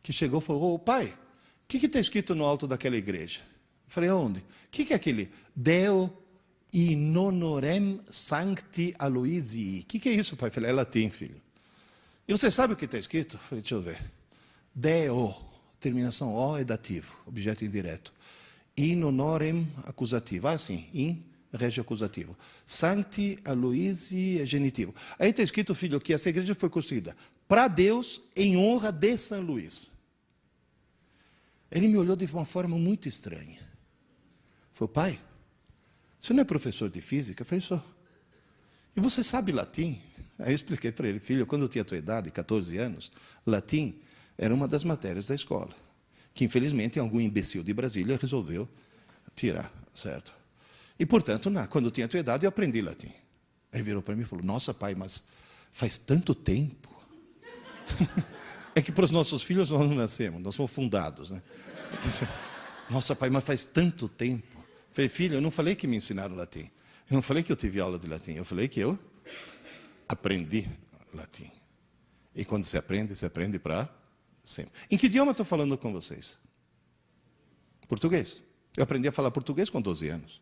Que chegou e falou, ô pai, o que está escrito no alto daquela igreja? Eu falei, onde? O que é aquele? Deo in honorem sancti Aloisii. O que é isso, pai? Eu falei, é latim, filho. E você sabe o que está escrito? Eu falei, deixa eu ver. Deo, terminação O é dativo, objeto indireto. In honorem acusativo. Sim, in regio acusativo. Sancti Aloisii é genitivo. Aí está escrito, filho, que essa igreja foi construída para Deus em honra de São Luís. Ele me olhou de uma forma muito estranha. Falei, pai, você não é professor de física? Eu falei, sou. E você sabe latim? Aí eu expliquei para ele, filho, quando eu tinha a tua idade, 14 anos, latim era uma das matérias da escola, que infelizmente algum imbecil de Brasília resolveu tirar, certo? E, portanto, quando eu tinha a tua idade, eu aprendi latim. Aí virou para mim e falou, nossa, pai, mas faz tanto tempo. É que para os nossos filhos nós não nascemos, nós somos fundados, né? Nossa, pai, mas faz tanto tempo. Eu falei, filho, eu não falei que me ensinaram latim. Eu não falei que eu tive aula de latim. Eu falei que eu aprendi latim. E quando se aprende para sempre. Em que idioma eu estou falando com vocês? Português. Eu aprendi a falar português com 12 anos.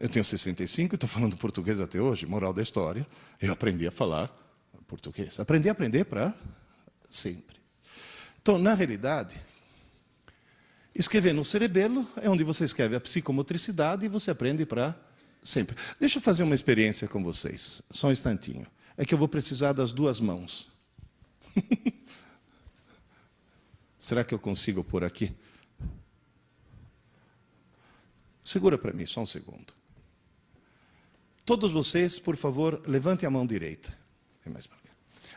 Eu tenho 65 e estou falando português até hoje. Moral da história, eu aprendi a falar português. Aprendi a aprender para sempre. Então, na realidade, escrever no cerebelo é onde você escreve a psicomotricidade e você aprende para sempre. Deixa eu fazer uma experiência com vocês. Só um instantinho. É que eu vou precisar das duas mãos. Será que eu consigo pôr aqui? Segura para mim, só um segundo. Todos vocês, por favor, levantem a mão direita.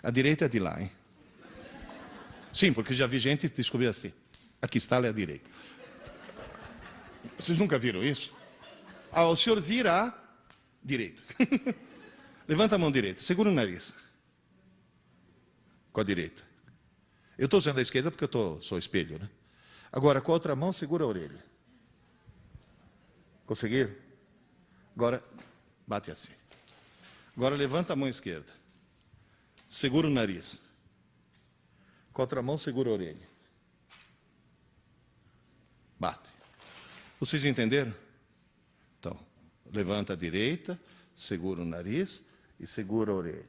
A direita é de lá, hein? Sim, porque já vi gente descobrir assim. Aqui está, é a direita. Vocês nunca viram isso? O senhor vira à direita. Levanta a mão direita, segura o nariz. Com a direita. Eu estou usando a esquerda porque eu sou espelho, né? Agora, com a outra mão, segura a orelha. Conseguiram? Agora, bate assim. Agora, levanta a mão esquerda. Segura o nariz. Com a outra mão, segura a orelha. Bate. Vocês entenderam? Então, levanta a direita, segura o nariz e segura a orelha.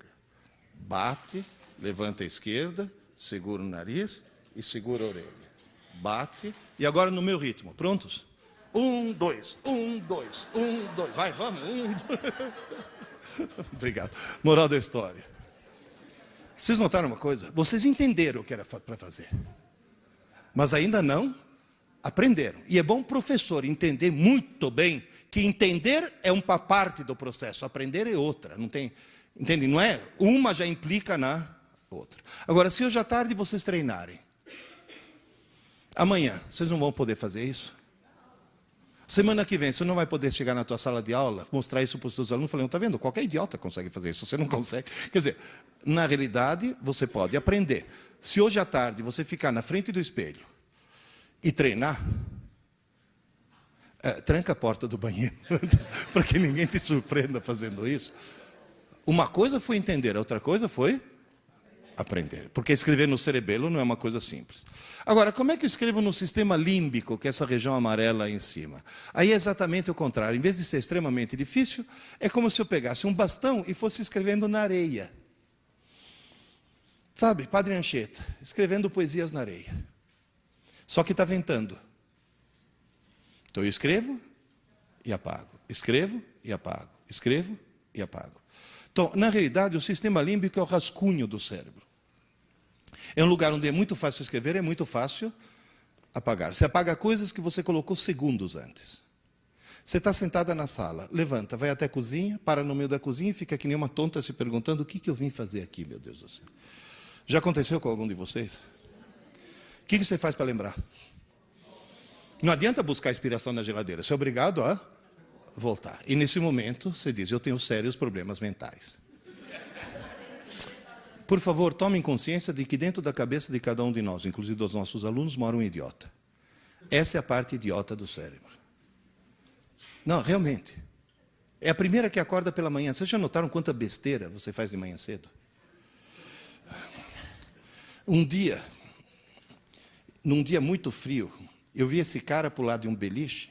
Bate, levanta a esquerda, segura o nariz e segura a orelha. Bate. E agora no meu ritmo. Prontos? 1, 2, 1, 2, 1, 2. Vai, vamos. 1, 2. Obrigado. Moral da história. Vocês notaram uma coisa? Vocês entenderam o que era para fazer. Mas ainda não aprenderam. E é bom o professor entender muito bem que entender é uma parte do processo, aprender é outra. Não tem, entende? Não é? Uma já implica na outra. Agora, se hoje à tarde vocês treinarem, amanhã vocês não vão poder fazer isso? Semana que vem, você não vai poder chegar na tua sala de aula, mostrar isso para os seus alunos, falando, está vendo? Qualquer idiota consegue fazer isso, você não consegue. Quer dizer, na realidade, você pode aprender. Se hoje à tarde você ficar na frente do espelho e treinar, tranca a porta do banheiro antes, para que ninguém te surpreenda fazendo isso. Uma coisa foi entender, a outra coisa foi aprender. Porque escrever no cerebelo não é uma coisa simples. Agora, como é que eu escrevo no sistema límbico, que é essa região amarela aí em cima? Aí é exatamente o contrário. Em vez de ser extremamente difícil, é como se eu pegasse um bastão e fosse escrevendo na areia. Sabe, Padre Anchieta, escrevendo poesias na areia. Só que está ventando. Então eu escrevo e apago. Escrevo e apago. Escrevo e apago. Então, na realidade, o sistema límbico é o rascunho do cérebro. É um lugar onde é muito fácil escrever, é muito fácil apagar. Você apaga coisas que você colocou segundos antes. Você está sentada na sala, levanta, vai até a cozinha, para no meio da cozinha e fica que nem uma tonta se perguntando o que eu vim fazer aqui, meu Deus do céu. Já aconteceu com algum de vocês? O que você faz para lembrar? Não adianta buscar inspiração na geladeira, você é obrigado a voltar. E nesse momento, você diz, eu tenho sérios problemas mentais. Por favor, tomem consciência de que dentro da cabeça de cada um de nós, inclusive dos nossos alunos, mora um idiota. Essa é a parte idiota do cérebro. Não, realmente. É a primeira que acorda pela manhã. Vocês já notaram quanta besteira você faz de manhã cedo? Um dia, num dia muito frio, eu vi esse cara pular de um beliche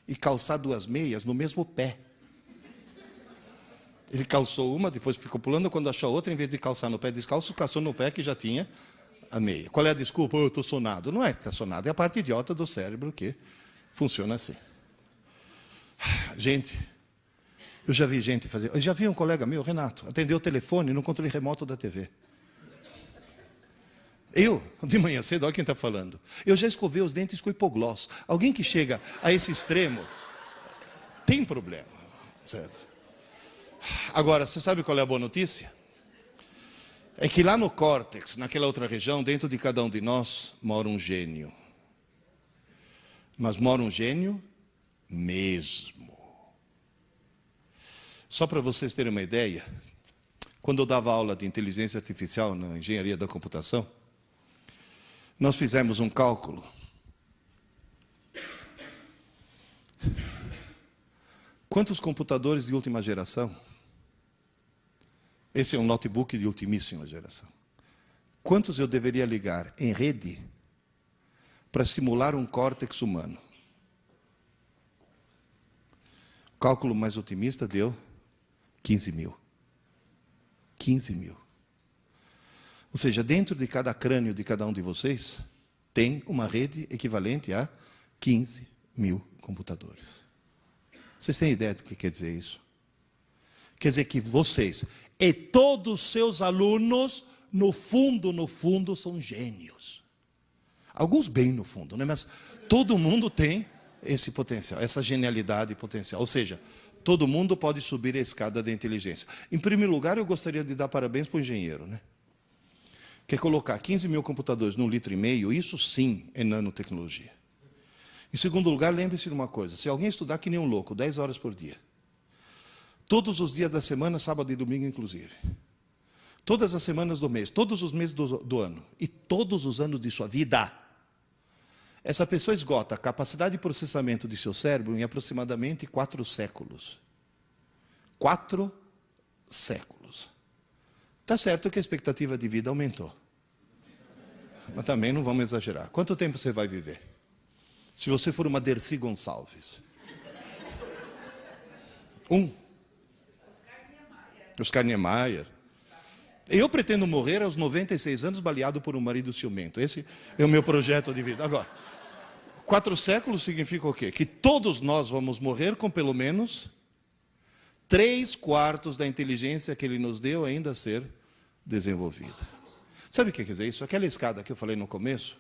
e calçar 2 meias no mesmo pé. Ele calçou uma, depois ficou pulando, quando achou a outra, em vez de calçar no pé descalço, calçou no pé que já tinha a meia. Qual é a desculpa? Eu estou sonado. Não é que está sonado, é a parte idiota do cérebro que funciona assim. Gente, eu já vi gente fazer... Eu já vi um colega meu, Renato, atendeu o telefone no controle remoto da TV. Eu, de manhã cedo, olha quem está falando. Eu já escovei os dentes com hipoglós. Alguém que chega a esse extremo tem problema, certo? Agora, você sabe qual é a boa notícia? É que lá no córtex, naquela outra região, dentro de cada um de nós, mora um gênio. Mas mora um gênio mesmo. Só para vocês terem uma ideia, quando eu dava aula de inteligência artificial na engenharia da computação, nós fizemos um cálculo. Quantos computadores de última geração? Esse é um notebook de ultimíssima geração. Quantos eu deveria ligar em rede para simular um córtex humano? O cálculo mais otimista deu 15 mil. 15 mil. Ou seja, dentro de cada crânio de cada um de vocês, tem uma rede equivalente a 15 mil computadores. Vocês têm ideia do que quer dizer isso? Quer dizer que vocês e todos os seus alunos, no fundo, são gênios. Alguns bem no fundo, né? Mas todo mundo tem esse potencial, essa genialidade potencial. Ou seja, todo mundo pode subir a escada da inteligência. Em primeiro lugar, eu gostaria de dar parabéns para o engenheiro, né? Quer colocar 15 mil computadores num 1,5 litro, isso sim é nanotecnologia. Em segundo lugar, lembre-se de uma coisa, se alguém estudar que nem um louco, 10 horas por dia, todos os dias da semana, sábado e domingo inclusive, todas as semanas do mês, todos os meses do ano, e todos os anos de sua vida, essa pessoa esgota a capacidade de processamento de seu cérebro em aproximadamente 4 séculos. 4 séculos. Está certo que a expectativa de vida aumentou. Mas também não vamos exagerar. Quanto tempo você vai viver? Se você for uma Dercy Gonçalves. Oscar Niemeyer. Eu pretendo morrer aos 96 anos baleado por um marido ciumento. Esse é o meu projeto de vida. Agora, 4 séculos significa o quê? Que todos nós vamos morrer com pelo menos 3/4 da inteligência que ele nos deu ainda a ser desenvolvida. Sabe o que quer dizer isso? Aquela escada que eu falei no começo,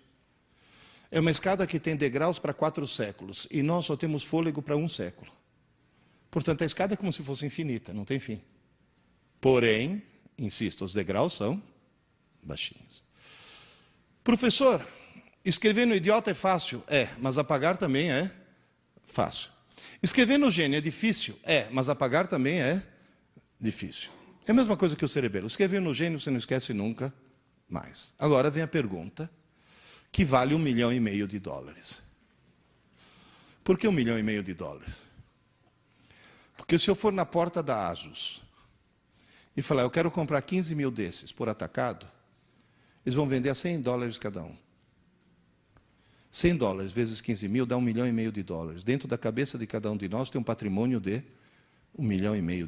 é uma escada que tem degraus para 4 séculos, e nós só temos fôlego para 1 século. Portanto, a escada é como se fosse infinita, não tem fim. Porém, insisto, os degraus são baixinhos. Professor, escrever no idiota é fácil? É, mas apagar também é fácil. Escrever no gênio é difícil? É, mas apagar também é difícil. É a mesma coisa que o cerebelo. Escrever no gênio você não esquece nunca mais. Agora vem a pergunta que vale $1,5 milhão. Por que $1,5 milhão? Porque se eu for na porta da ASUS e falar, eu quero comprar 15 mil desses por atacado, eles vão vender a $100 cada um. $100 vezes 15 mil dá $1,5 milhão. Dentro da cabeça de cada um de nós tem um patrimônio de $1,5 milhão.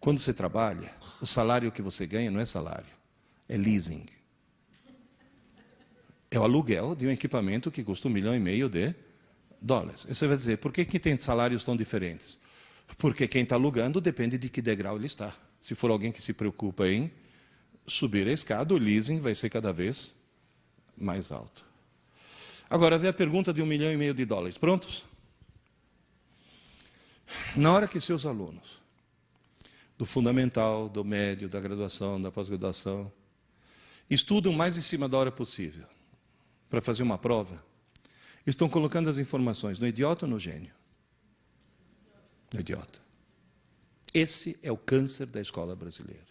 Quando você trabalha, o salário que você ganha não é salário, é leasing. É o aluguel de um equipamento que custa $1,5 milhão. E você vai dizer, por que tem salários tão diferentes? Porque quem está alugando depende de que degrau ele está. Se for alguém que se preocupa em subir a escada, o leasing vai ser cada vez mais alto. Agora, vem a pergunta de $1,5 milhão. Prontos? Na hora que seus alunos, do fundamental, do médio, da graduação, da pós-graduação, estudam mais em cima da hora possível para fazer uma prova, estão colocando as informações no idiota ou no gênio? No idiota. Esse é o câncer da escola brasileira.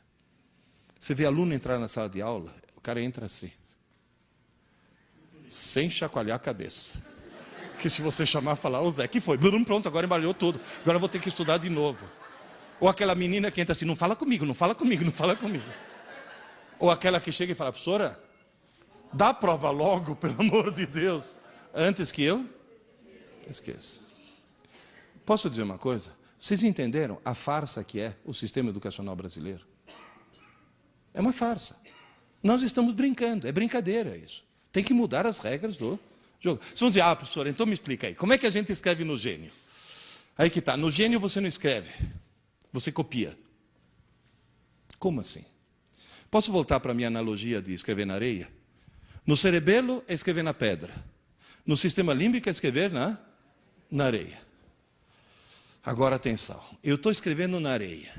Você vê aluno entrar na sala de aula, o cara entra assim. sem chacoalhar a cabeça. Que se você chamar e falar, ô Zé, que foi? Pronto, agora embaralhou tudo. Agora eu vou ter que estudar de novo. Ou aquela menina que entra assim, não fala comigo, não fala comigo, não fala comigo. Ou aquela que chega e fala, professora, dá a prova logo, pelo amor de Deus, antes que eu esqueça. Posso dizer uma coisa? Vocês entenderam a farsa que é o sistema educacional brasileiro? É uma farsa. Nós estamos brincando, é brincadeira isso. Tem que mudar as regras do jogo. Vocês vão dizer, professor, então me explica aí, como é que a gente escreve no Gênio? Aí que está, no Gênio você não escreve, você copia. Como assim? Posso voltar para a minha analogia de escrever na areia? No cerebelo é escrever na pedra. No sistema límbico é escrever na areia. Agora atenção, eu estou escrevendo na areia.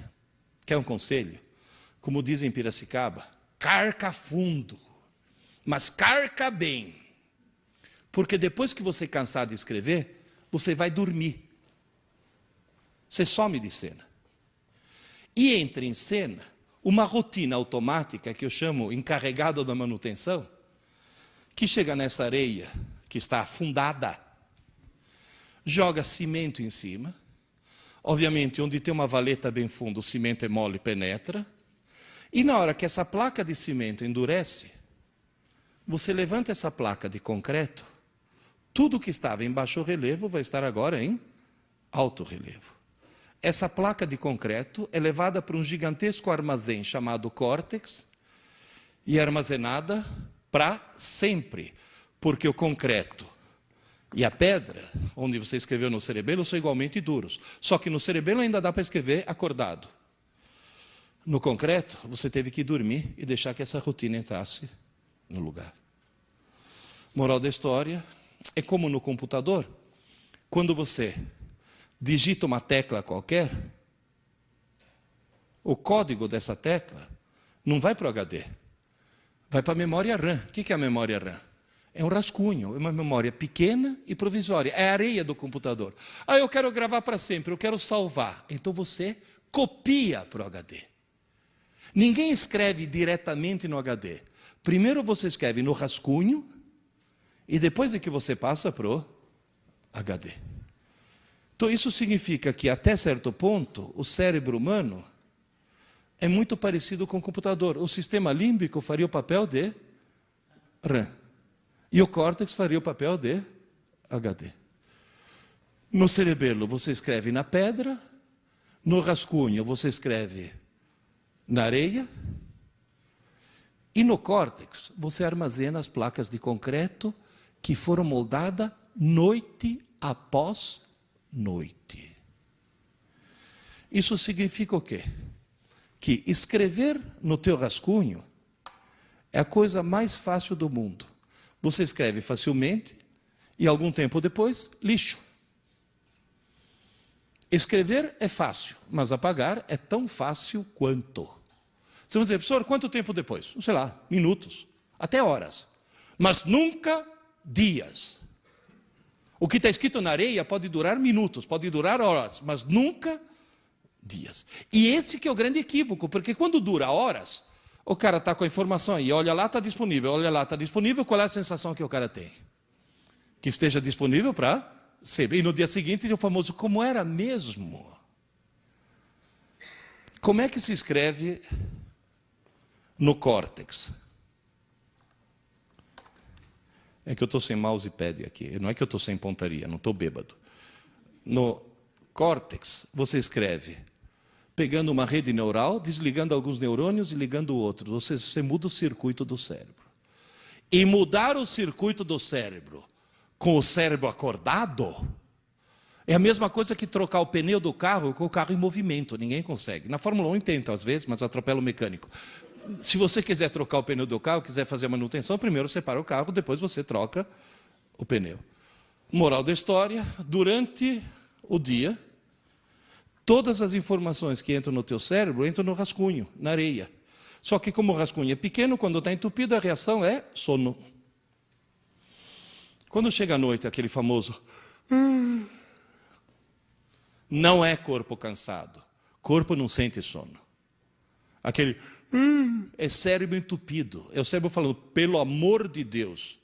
Quer um conselho? Como dizem em Piracicaba, carca fundo, mas carca bem. Porque depois que você cansar de escrever, você vai dormir. Você some de cena. E entra em cena uma rotina automática, que eu chamo encarregado da manutenção, que chega nessa areia, que está afundada, joga cimento em cima. Obviamente, onde tem uma valeta bem funda, o cimento é mole e penetra. E na hora que essa placa de cimento endurece, você levanta essa placa de concreto, tudo que estava em baixo relevo vai estar agora em alto relevo. Essa placa de concreto é levada para um gigantesco armazém chamado córtex e é armazenada para sempre, porque o concreto e a pedra, onde você escreveu no cerebelo, são igualmente duros. Só que no cerebelo ainda dá para escrever acordado. No concreto, você teve que dormir e deixar que essa rotina entrasse no lugar. Moral da história, é como no computador, quando você digita uma tecla qualquer, o código dessa tecla não vai para o HD, vai para a memória RAM. O que é a memória RAM? É um rascunho, é uma memória pequena e provisória, é a areia do computador. Eu quero gravar para sempre, eu quero salvar. Então você copia para o HD. Ninguém escreve diretamente no HD. Primeiro você escreve no rascunho e depois é que você passa para o HD. Então isso significa que até certo ponto o cérebro humano é muito parecido com o computador. O sistema límbico faria o papel de RAM. E o córtex faria o papel de HD. No cerebelo você escreve na pedra, no rascunho você escreve na areia, e no córtex você armazena as placas de concreto que foram moldadas noite após noite. Isso significa o quê? Que escrever no teu rascunho é a coisa mais fácil do mundo. Você escreve facilmente e algum tempo depois, lixo. Escrever é fácil, mas apagar é tão fácil quanto. Você vai dizer, professor, quanto tempo depois? Sei lá, minutos, até horas. Mas nunca dias. O que está escrito na areia pode durar minutos, pode durar horas, mas nunca dias. E esse que é o grande equívoco, porque quando dura horas, o cara está com a informação aí, olha lá, está disponível, olha lá, está disponível, qual é a sensação que o cara tem? Que esteja disponível para ser. E no dia seguinte, o famoso, como era mesmo? Como é que se escreve no córtex? É que eu estou sem mousepad aqui, não é que eu estou sem pontaria, não estou bêbado. No córtex, você escreve pegando uma rede neural, desligando alguns neurônios e ligando outros. Você muda o circuito do cérebro. E mudar o circuito do cérebro com o cérebro acordado é a mesma coisa que trocar o pneu do carro com o carro em movimento. Ninguém consegue. Na Fórmula 1 tenta às vezes, mas atropela o mecânico. Se você quiser trocar o pneu do carro, quiser fazer a manutenção, primeiro você para o carro, depois você troca o pneu. Moral da história, durante o dia, todas as informações que entram no teu cérebro entram no rascunho, na areia. Só que como o rascunho é pequeno, quando está entupido, a reação é sono. Quando chega à noite, aquele famoso... Não é corpo cansado. Corpo não sente sono. Aquele... É cérebro entupido. É o cérebro falando, pelo amor de Deus,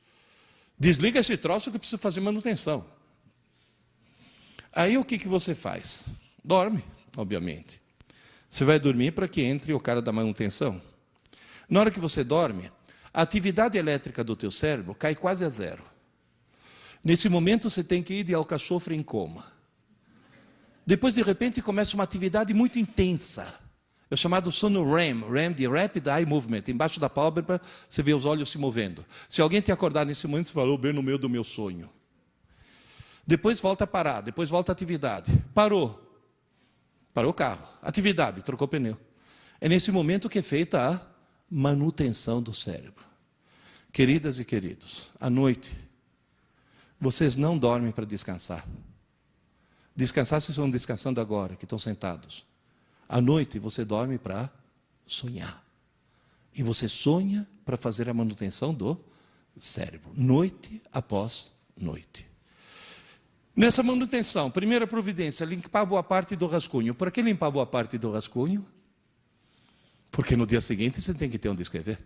Desliga esse troço que eu preciso fazer manutenção. Aí o que você faz? Dorme, obviamente. Você vai dormir para que entre o cara da manutenção. Na hora que você dorme, a atividade elétrica do teu cérebro cai quase a zero. Nesse momento você tem que ir de alcachofre em coma. Depois, de repente, começa uma atividade muito intensa. É o chamado sono REM, REM de Rapid Eye Movement. Embaixo da pálpebra, você vê os olhos se movendo. Se alguém te acordar nesse momento, você falou bem no meio do meu sonho. Depois volta a parar, depois volta a atividade. Parou. Parou o carro. Atividade, trocou o pneu. É nesse momento que é feita a manutenção do cérebro. Queridas e queridos, à noite, vocês não dormem para descansar. Descansar, vocês estão descansando agora, que estão sentados. À noite, você dorme para sonhar. E você sonha para fazer a manutenção do cérebro, noite após noite. Nessa manutenção, primeira providência, limpar boa parte do rascunho. Por que limpar boa parte do rascunho? Porque no dia seguinte você tem que ter onde escrever.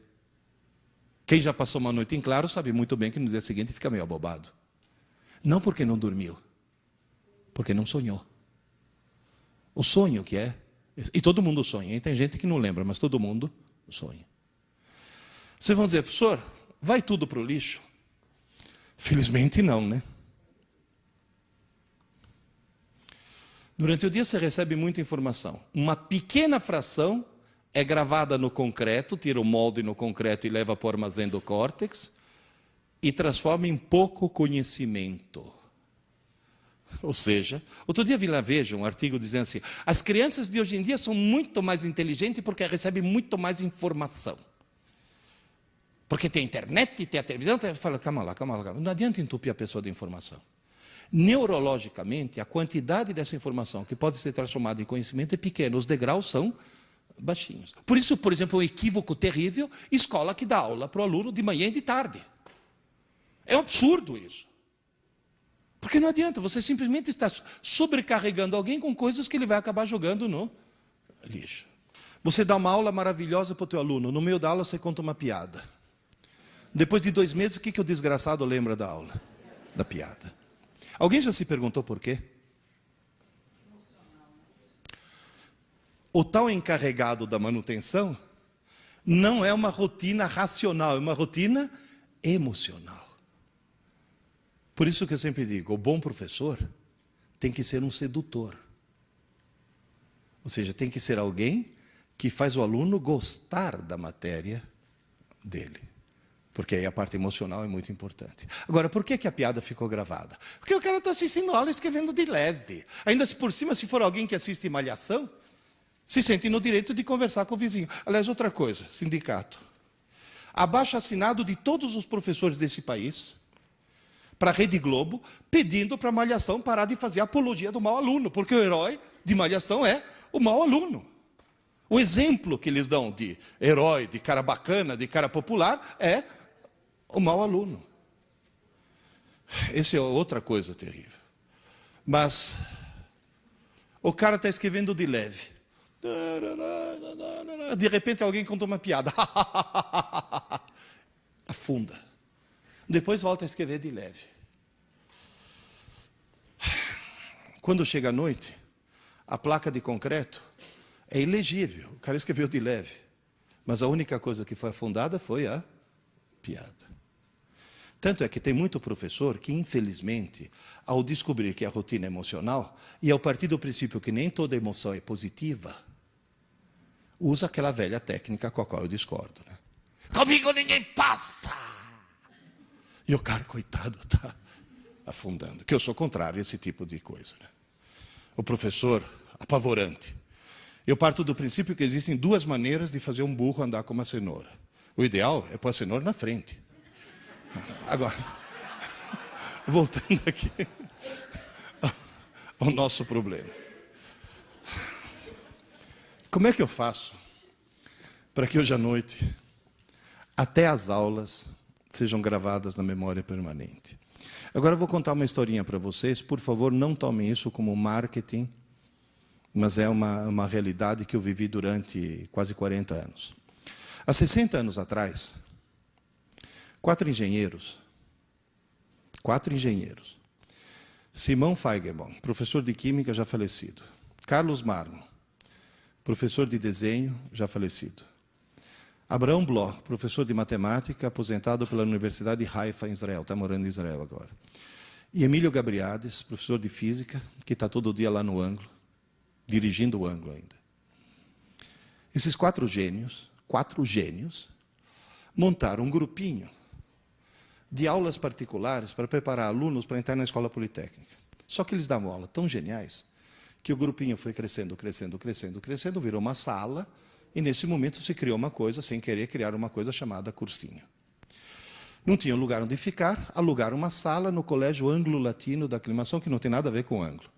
Quem já passou uma noite em claro sabe muito bem que no dia seguinte fica meio abobado. Não porque não dormiu, porque não sonhou. O sonho que é, e todo mundo sonha, hein? Tem gente que não lembra, mas todo mundo sonha. Vocês vão dizer, professor, vai tudo para o lixo? Felizmente não, né? Durante o dia você recebe muita informação. Uma pequena fração é gravada no concreto, tira o molde no concreto e leva para o armazém do córtex e transforma em pouco conhecimento. Ou seja, outro dia vi lá, veja, um artigo dizendo assim, as crianças de hoje em dia são muito mais inteligentes porque recebem muito mais informação. Porque tem a internet, tem a televisão, fala, calma lá. Não adianta entupir a pessoa de informação. Neurologicamente, a quantidade dessa informação que pode ser transformada em conhecimento é pequena, os degraus são baixinhos. Por isso, por exemplo, um equívoco terrível, escola que dá aula para o aluno de manhã e de tarde. É um absurdo isso. Porque não adianta, você simplesmente está sobrecarregando alguém com coisas que ele vai acabar jogando no lixo. Você dá uma aula maravilhosa para o teu aluno, no meio da aula você conta uma piada. Depois de 2 meses, o que o desgraçado lembra da aula? Da piada. Alguém já se perguntou por quê? O tal encarregado da manutenção não é uma rotina racional, é uma rotina emocional. Por isso que eu sempre digo, o bom professor tem que ser um sedutor. Ou seja, tem que ser alguém que faz o aluno gostar da matéria dele. Porque aí a parte emocional é muito importante. Agora, por que a piada ficou gravada? Porque o cara está assistindo aula escrevendo de leve. Ainda se por cima, se for alguém que assiste Malhação, se sente no direito de conversar com o vizinho. Aliás, outra coisa, sindicato. Abaixo-assinado de todos os professores desse país, para a Rede Globo, pedindo para a Malhação parar de fazer apologia do mau aluno, porque o herói de Malhação é o mau aluno. O exemplo que eles dão de herói, de cara bacana, de cara popular, é o mau aluno. Essa é outra coisa terrível. Mas o cara está escrevendo de leve. De repente alguém conta uma piada. Afunda. Depois volta a escrever de leve. Quando chega a noite, a placa de concreto é ilegível. O cara escreveu de leve. Mas a única coisa que foi afundada foi a piada. Tanto é que tem muito professor que, infelizmente, ao descobrir que a rotina é emocional, e ao partir do princípio que nem toda emoção é positiva, usa aquela velha técnica com a qual eu discordo. Né? Comigo ninguém passa! E o cara, coitado, está afundando. Que eu sou contrário a esse tipo de coisa. Né? O professor, apavorante. Eu parto do princípio que existem 2 maneiras de fazer um burro andar com uma cenoura. O ideal é pôr a cenoura na frente. Agora, voltando aqui ao nosso problema. Como é que eu faço para que hoje à noite, até as aulas, sejam gravadas na memória permanente? Agora eu vou contar uma historinha para vocês. Por favor, não tomem isso como marketing, mas é uma realidade que eu vivi durante quase 40 anos. Há 60 anos atrás, 4 engenheiros 4 engenheiros. Simão Feigenbaum, professor de Química, já falecido. Carlos Marmon, professor de Desenho, já falecido. Abraão Bloch, professor de Matemática, aposentado pela Universidade de Haifa, em Israel, está morando em Israel agora. E Emílio Gabriades, professor de Física, que está todo dia lá no ângulo, dirigindo o ângulo ainda. Esses 4 gênios, montaram um grupinho de aulas particulares para preparar alunos para entrar na escola politécnica. Só que eles davam aula tão geniais que o grupinho foi crescendo, virou uma sala, e nesse momento se criou uma coisa, sem querer criar uma coisa chamada cursinho. Não tinham lugar onde ficar, alugaram uma sala no Colégio Anglo-Latino da Aclimação, que não tem nada a ver com ângulo.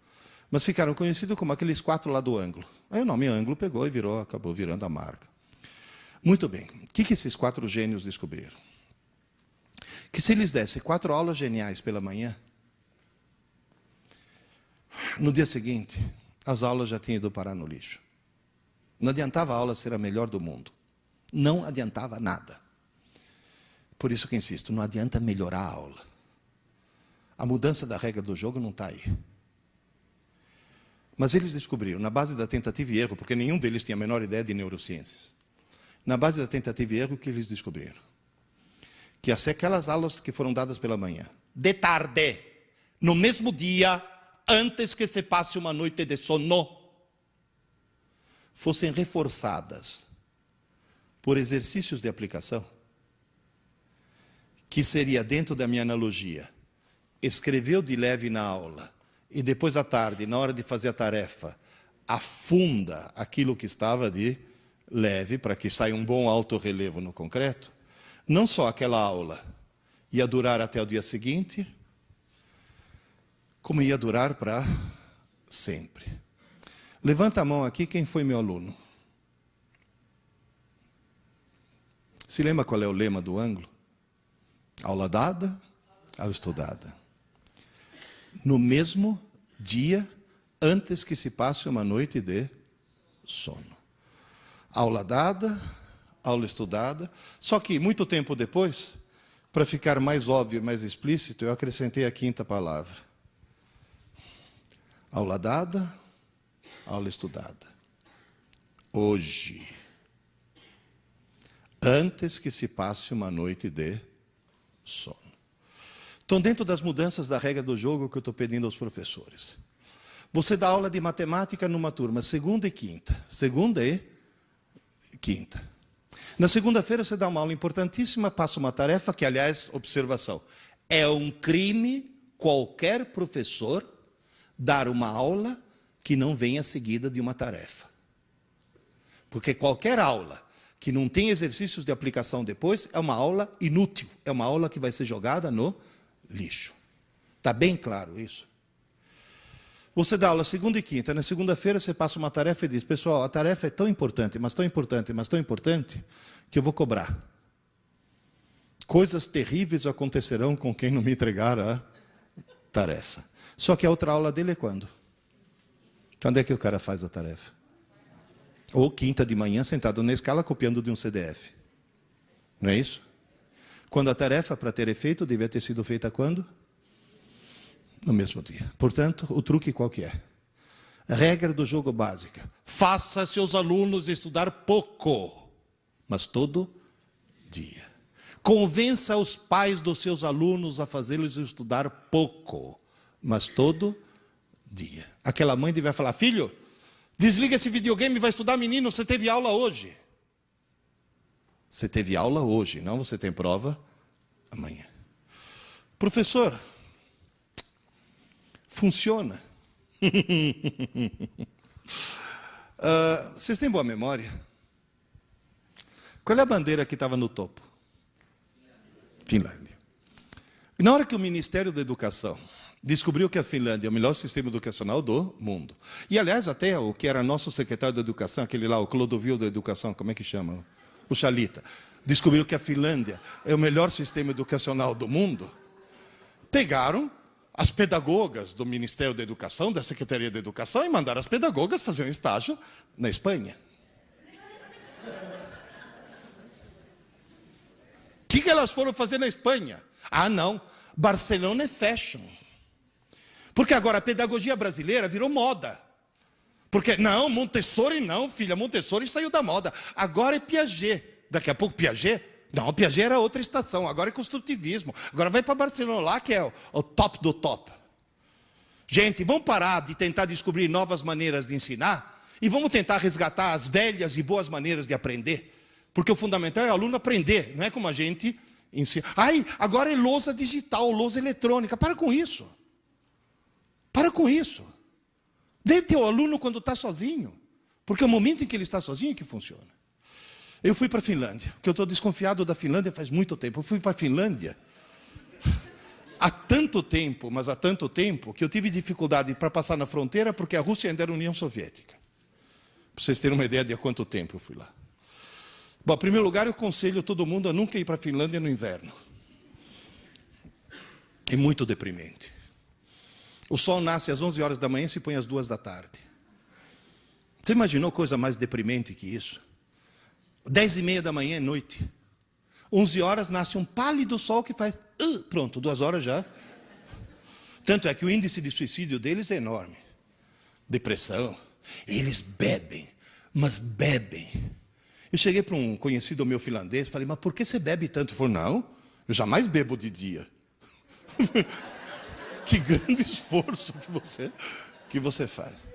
Mas ficaram conhecidos como aqueles 4 lá do ângulo. Aí o nome ângulo pegou e acabou virando a marca. Muito bem. O que esses 4 gênios descobriram? Que se eles dessem 4 aulas geniais pela manhã, no dia seguinte, as aulas já tinham ido parar no lixo. Não adiantava a aula ser a melhor do mundo. Não adiantava nada. Por isso que insisto, não adianta melhorar a aula. A mudança da regra do jogo não está aí. Mas eles descobriram, na base da tentativa e erro, porque nenhum deles tinha a menor ideia de neurociências, na base da tentativa e erro, que eles descobriram? Que aquelas aulas que foram dadas pela manhã, de tarde, no mesmo dia, antes que se passe uma noite de sono, fossem reforçadas por exercícios de aplicação, que seria, dentro da minha analogia, escreveu de leve na aula, e depois à tarde, na hora de fazer a tarefa, afunda aquilo que estava de leve, para que saia um bom alto relevo no concreto. Não só aquela aula ia durar até o dia seguinte, como ia durar para sempre. Levanta a mão aqui quem foi meu aluno. Se lembra qual é o lema do ângulo? Aula dada, aula estudada. No mesmo dia, antes que se passe uma noite de sono. Aula dada, aula estudada. Só que, muito tempo depois, para ficar mais óbvio e mais explícito, eu acrescentei a 5ª palavra. Aula dada, aula estudada. Hoje. Antes que se passe uma noite de sono. Então, dentro das mudanças da regra do jogo que eu estou pedindo aos professores. Você dá aula de matemática numa turma, segunda e quinta. Segunda e quinta. Na segunda-feira você dá uma aula importantíssima, passa uma tarefa que, aliás, observação, é um crime qualquer professor dar uma aula que não venha seguida de uma tarefa. Porque qualquer aula que não tem exercícios de aplicação depois é uma aula inútil, é uma aula que vai ser jogada no lixo. Está bem claro isso? Você dá aula segunda e quinta, na segunda-feira você passa uma tarefa e diz, pessoal, a tarefa é tão importante, mas tão importante, mas tão importante, que eu vou cobrar. Coisas terríveis acontecerão com quem não me entregar a tarefa. Só que a outra aula dele é quando? Quando é que o cara faz a tarefa? Ou quinta de manhã, sentado na escala, copiando de um CDF. Não é isso? Quando a tarefa, para ter efeito, devia ter sido feita quando? No mesmo dia. Portanto, o truque qual que é? A regra do jogo básica. Faça seus alunos estudar pouco, mas todo dia. Convença os pais dos seus alunos a fazê-los estudar pouco, mas todo dia. Aquela mãe devia falar, filho, desliga esse videogame e vai estudar, menino, você teve aula hoje. Você teve aula hoje, não você tem prova amanhã. Professor, funciona. Vocês têm boa memória? Qual é a bandeira que estava no topo? Finlândia. E na hora que o Ministério da Educação descobriu que a Finlândia é o melhor sistema educacional do mundo, e aliás até o que era nosso secretário de Educação, aquele lá, o Clodovil da Educação, como é que chama? O Chalita, descobriu que a Finlândia é o melhor sistema educacional do mundo, pegaram as pedagogas do Ministério da Educação, da Secretaria da Educação, e mandaram as pedagogas fazer um estágio na Espanha. O que elas foram fazer na Espanha? Ah, não. Barcelona é fashion. Porque agora a pedagogia brasileira virou moda. Porque, não, Montessori não, filha, Montessori saiu da moda. Agora é Piaget. Daqui a pouco Piaget? Não, Piaget era outra estação, agora é construtivismo. Agora vai para Barcelona lá, que é o top do top. Gente, vamos parar de tentar descobrir novas maneiras de ensinar e vamos tentar resgatar as velhas e boas maneiras de aprender. Porque o fundamental é o aluno aprender, não é como a gente ensina. Ai, agora é lousa digital, lousa eletrônica. Para com isso. Para com isso. Vê teu aluno quando está sozinho. Porque é o momento em que ele está sozinho que funciona. Eu fui para a Finlândia, porque eu estou desconfiado da Finlândia faz muito tempo. Eu fui para a Finlândia há tanto tempo, mas há tanto tempo, que eu tive dificuldade para passar na fronteira, porque a Rússia ainda era União Soviética. Para vocês terem uma ideia de há quanto tempo eu fui lá. Bom, em primeiro lugar, eu aconselho todo mundo a nunca ir para a Finlândia no inverno. É muito deprimente. O sol nasce às 11 horas da manhã e se põe às 2 da tarde. Você imaginou coisa mais deprimente que isso? 10h30 da manhã é noite. 11 horas nasce um pálido sol que faz... pronto, 2 horas já. Tanto é que o índice de suicídio deles é enorme. Depressão. Eles bebem, mas bebem. Eu cheguei para um conhecido meu finlandês e falei, mas por que você bebe tanto? Ele falou, não, eu jamais bebo de dia. Que grande esforço que você faz.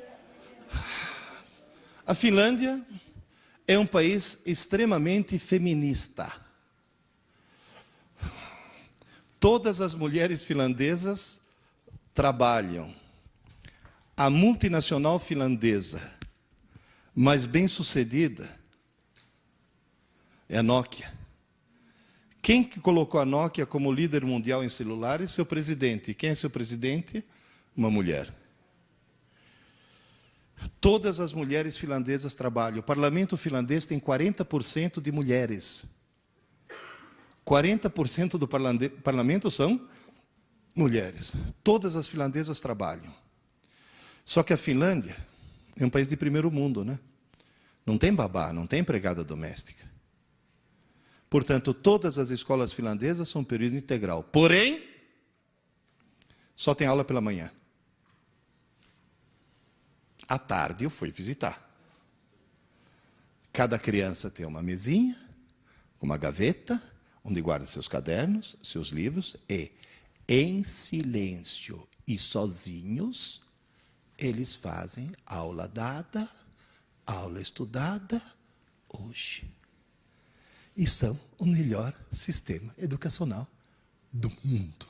A Finlândia é um país extremamente feminista. Todas as mulheres finlandesas trabalham. A multinacional finlandesa mais bem-sucedida é a Nokia. Quem que colocou a Nokia como líder mundial em celulares? Seu presidente. Quem é seu presidente? Uma mulher. Todas as mulheres finlandesas trabalham. O parlamento finlandês tem 40% de mulheres. 40% do parlamento são mulheres. Todas as finlandesas trabalham. Só que a Finlândia é um país de primeiro mundo, né? Não tem babá, não tem empregada doméstica. Portanto, todas as escolas finlandesas são período integral. Porém, só tem aula pela manhã. À tarde eu fui visitar. Cada criança tem uma mesinha, uma gaveta, onde guarda seus cadernos, seus livros, e em silêncio e sozinhos, eles fazem aula dada, aula estudada, hoje. E são o melhor sistema educacional do mundo.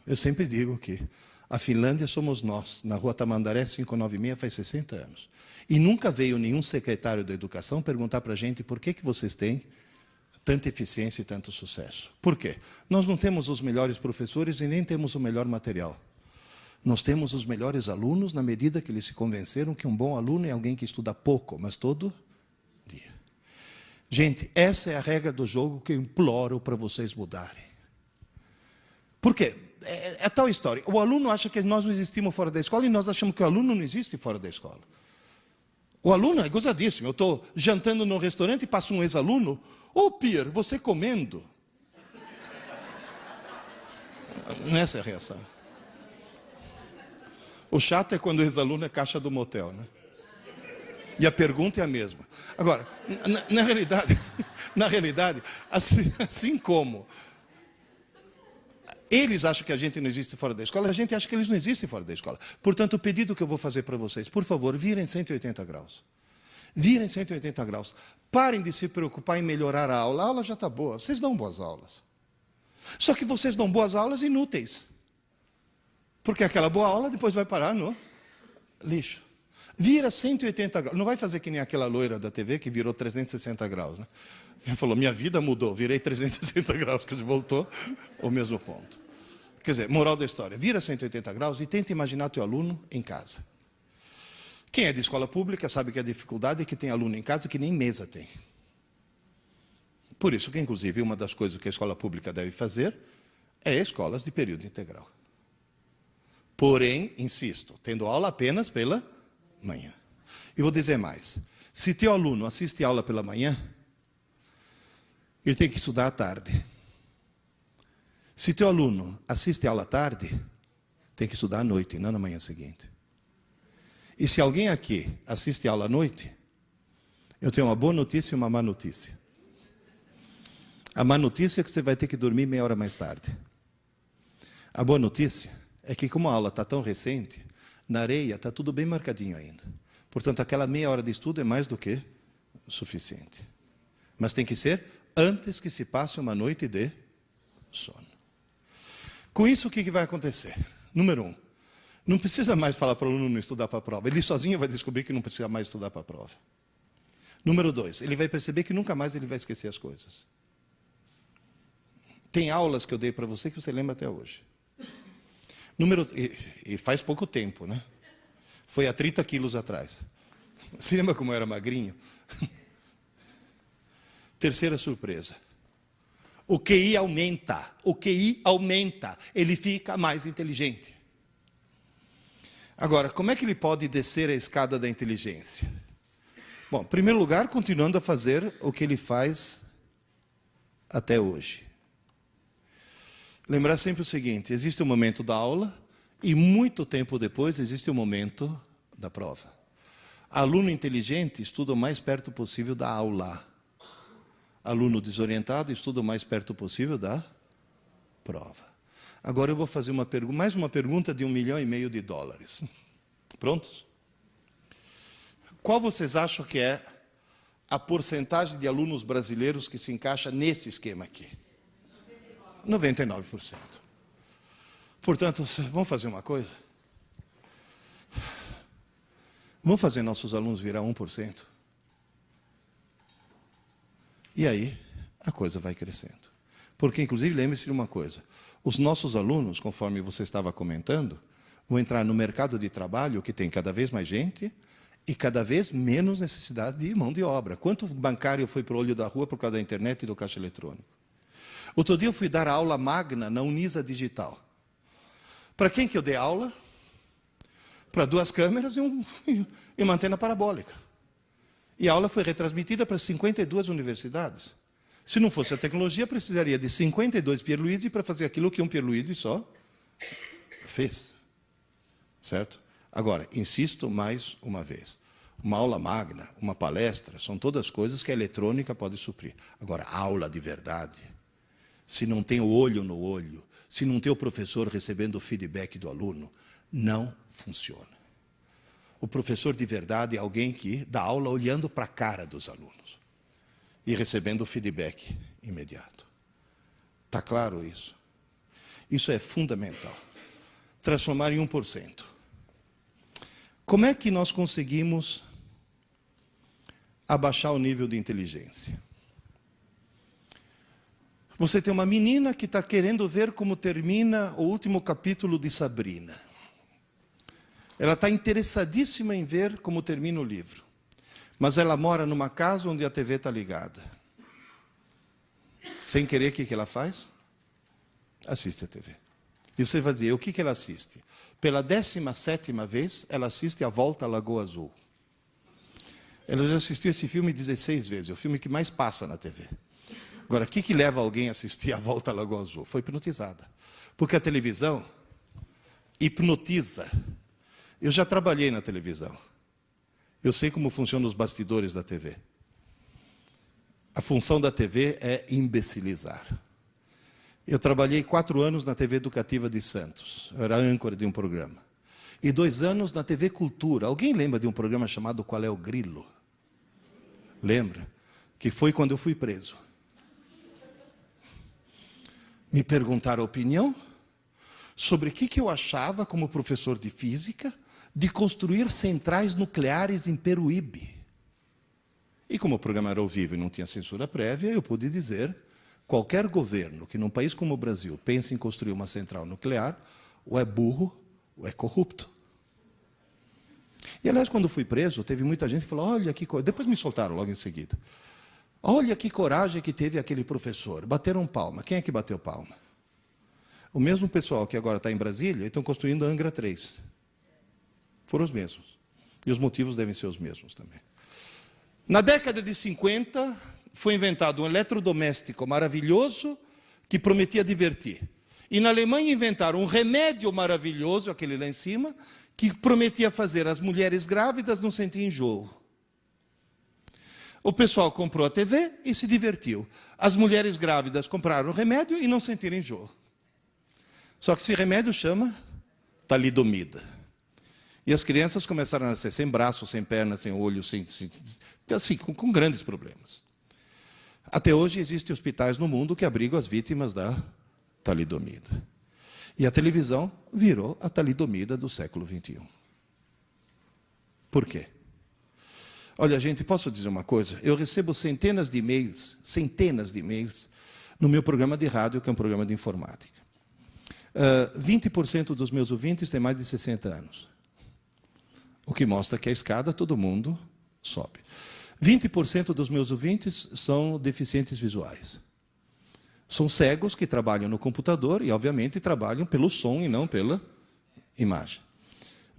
Eu sempre digo que a Finlândia somos nós, na rua Tamandaré 596, faz 60 anos. E nunca veio nenhum secretário da educação perguntar para a gente por que vocês têm tanta eficiência e tanto sucesso. Por quê? Nós não temos os melhores professores e nem temos o melhor material. Nós temos os melhores alunos na medida que eles se convenceram que um bom aluno é alguém que estuda pouco, mas todo dia. Gente, essa é a regra do jogo que eu imploro para vocês mudarem. Por quê? É tal história. O aluno acha que nós não existimos fora da escola e nós achamos que o aluno não existe fora da escola. O aluno é gozadíssimo. Eu estou jantando num restaurante e passa um ex-aluno. Ô, Pierre, você comendo? Essa é a reação. O chato é quando o ex-aluno é caixa do motel, né? E a pergunta é a mesma. Agora, na realidade, assim como eles acham que a gente não existe fora da escola, a gente acha que eles não existem fora da escola. Portanto, o pedido que eu vou fazer para vocês, por favor, virem 180 graus. Virem 180 graus. Parem de se preocupar em melhorar a aula. A aula já está boa. Vocês dão boas aulas. Só que vocês dão boas aulas inúteis. Porque aquela boa aula depois vai parar no lixo. Vira 180 graus. Não vai fazer que nem aquela loira da TV que virou 360 graus. Né? Ela falou, minha vida mudou, virei 360 graus, que voltou ao mesmo ponto. Quer dizer, moral da história, vira 180 graus e tenta imaginar teu aluno em casa. Quem é de escola pública sabe que a dificuldade é que tem aluno em casa que nem mesa tem. Por isso que, inclusive, uma das coisas que a escola pública deve fazer é escolas de período integral. Porém, insisto, tendo aula apenas pela manhã. E vou dizer mais. Se teu aluno assiste aula pela manhã, ele tem que estudar à tarde. Se teu aluno assiste a aula à tarde, tem que estudar à noite, não na manhã seguinte. E se alguém aqui assiste a aula à noite, eu tenho uma boa notícia e uma má notícia. A má notícia é que você vai ter que dormir meia hora mais tarde. A boa notícia é que, como a aula está tão recente, na areia está tudo bem marcadinho ainda. Portanto, aquela meia hora de estudo é mais do que suficiente. Mas tem que ser antes que se passe uma noite de sono. Com isso, o que vai acontecer? Número 1, não precisa mais falar para o aluno não estudar para a prova. Ele sozinho vai descobrir que não precisa mais estudar para a prova. Número 2, ele vai perceber que nunca mais ele vai esquecer as coisas. Tem aulas que eu dei para você que você lembra até hoje. E faz pouco tempo, né? Foi há 30 quilos atrás. Você lembra como eu era magrinho? Terceira surpresa. O QI aumenta. O QI aumenta. Ele fica mais inteligente. Agora, como é que ele pode descer a escada da inteligência? Bom, em primeiro lugar, continuando a fazer o que ele faz até hoje. Lembrar sempre o seguinte, existe o momento da aula e muito tempo depois existe o momento da prova. Aluno inteligente estuda o mais perto possível da aula. Aluno desorientado estuda o mais perto possível da prova. Agora eu vou fazer mais uma pergunta de $1,5 milhão. Prontos? Qual vocês acham que é a porcentagem de alunos brasileiros que se encaixa nesse esquema aqui? 99%. Portanto, vamos fazer uma coisa? Vamos fazer nossos alunos virar 1%? E aí, a coisa vai crescendo. Porque, inclusive, lembre-se de uma coisa. Os nossos alunos, conforme você estava comentando, vão entrar no mercado de trabalho que tem cada vez mais gente e cada vez menos necessidade de mão de obra. Quanto bancário foi para o olho da rua por causa da internet e do caixa eletrônico? Outro dia eu fui dar aula magna na Unisa Digital. Para quem que eu dei aula? Para 2 câmeras e uma antena parabólica. E a aula foi retransmitida para 52 universidades. Se não fosse a tecnologia, precisaria de 52 Pierluigi para fazer aquilo que um Pierluigi só fez. Certo? Agora, insisto mais uma vez. Uma aula magna, uma palestra, são todas coisas que a eletrônica pode suprir. Agora, aula de verdade, se não tem o olho no olho, se não tem o professor recebendo o feedback do aluno, não funciona. O professor de verdade é alguém que dá aula olhando para a cara dos alunos e recebendo o feedback imediato. Está claro isso? Isso é fundamental. Transformar em 1%. Como é que nós conseguimos abaixar o nível de inteligência? Você tem uma menina que está querendo ver como termina o último capítulo de Sabrina. Ela está interessadíssima em ver como termina o livro. Mas ela mora numa casa onde a TV está ligada. Sem querer, o que ela faz? Assiste a TV. E você vai dizer, o que ela assiste? Pela 17ª vez, ela assiste A Volta à Lagoa Azul. Ela já assistiu esse filme 16 vezes, é o filme que mais passa na TV. Agora, o que leva alguém a assistir A Volta à Lagoa Azul? Foi hipnotizada. Porque a televisão hipnotiza. Eu já trabalhei na televisão. Eu sei como funcionam os bastidores da TV. A função da TV é imbecilizar. Eu trabalhei 4 anos na TV Educativa de Santos. Eu era âncora de um programa. E 2 anos na TV Cultura. Alguém lembra de um programa chamado Qual é o Grilo? Lembra? Que foi quando eu fui preso. Me perguntaram a opinião sobre o que eu achava, como professor de física, de construir centrais nucleares em Peruíbe. E como o programa era ao vivo e não tinha censura prévia, eu pude dizer, qualquer governo que num país como o Brasil pense em construir uma central nuclear, ou é burro, ou é corrupto. E, aliás, quando fui preso, teve muita gente que falou, olha que coisa. Depois me soltaram logo em seguida. Olha que coragem que teve aquele professor. Bateram palma. Quem é que bateu palma? O mesmo pessoal que agora está em Brasília, estão construindo a Angra 3. Foram os mesmos. E os motivos devem ser os mesmos também. Na década de 50, foi inventado um eletrodoméstico maravilhoso que prometia divertir. E na Alemanha inventaram um remédio maravilhoso, aquele lá em cima, que prometia fazer as mulheres grávidas não sentir enjoo. O pessoal comprou a TV e se divertiu. As mulheres grávidas compraram o remédio e não sentiram enjoo. Só que esse remédio chama talidomida. E as crianças começaram a nascer sem braço, sem perna, sem olho, assim, com grandes problemas. Até hoje existem hospitais no mundo que abrigam as vítimas da talidomida. E a televisão virou a talidomida do século XXI. Por quê? Olha, gente, posso dizer uma coisa? Eu recebo centenas de e-mails, no meu programa de rádio, que é um programa de informática. 20% dos meus ouvintes têm mais de 60 anos. O que mostra que a escada todo mundo sobe. 20% dos meus ouvintes são deficientes visuais. São cegos que trabalham no computador e, obviamente, trabalham pelo som e não pela imagem.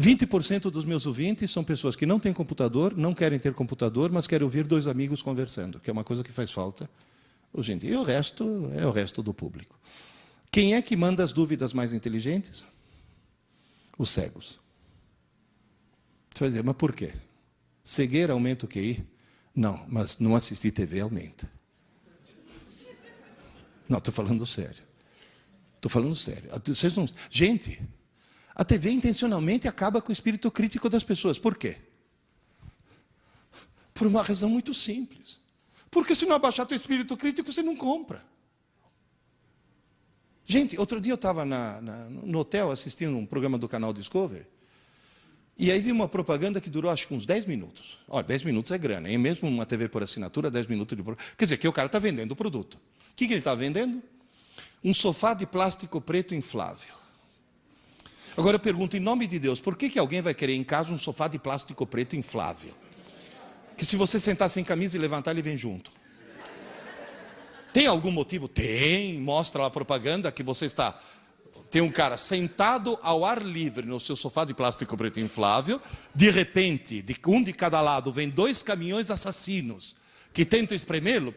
20% dos meus ouvintes são pessoas que não têm computador, não querem ter computador, mas querem ouvir dois amigos conversando, que é uma coisa que faz falta hoje em dia. E o resto é o resto do público. Quem é que manda as dúvidas mais inteligentes? Os cegos. Você vai dizer, mas por quê? Cegueira aumenta o QI? Não, mas não assistir TV aumenta. Não, estou falando sério. Estou falando sério. Vocês não... Gente, a TV intencionalmente acaba com o espírito crítico das pessoas. Por quê? Por uma razão muito simples. Porque se não abaixar teu espírito crítico, você não compra. Gente, outro dia eu estava no hotel assistindo um programa do canal Discovery, e aí vi uma propaganda que durou acho que uns 10 minutos. Olha, 10 minutos é grana, hein? Mesmo uma TV por assinatura, 10 minutos de propaganda. Quer dizer, que o cara está vendendo o produto. O que ele está vendendo? Um sofá de plástico preto inflável. Agora eu pergunto, em nome de Deus, por que alguém vai querer em casa um sofá de plástico preto inflável? Que se você sentar sem camisa e levantar, ele vem junto. Tem algum motivo? Tem. Mostra lá a propaganda que você está... Tem um cara sentado ao ar livre no seu sofá de plástico preto inflável. De repente, um de cada lado, vem 2 caminhões assassinos que tentam espremê-lo.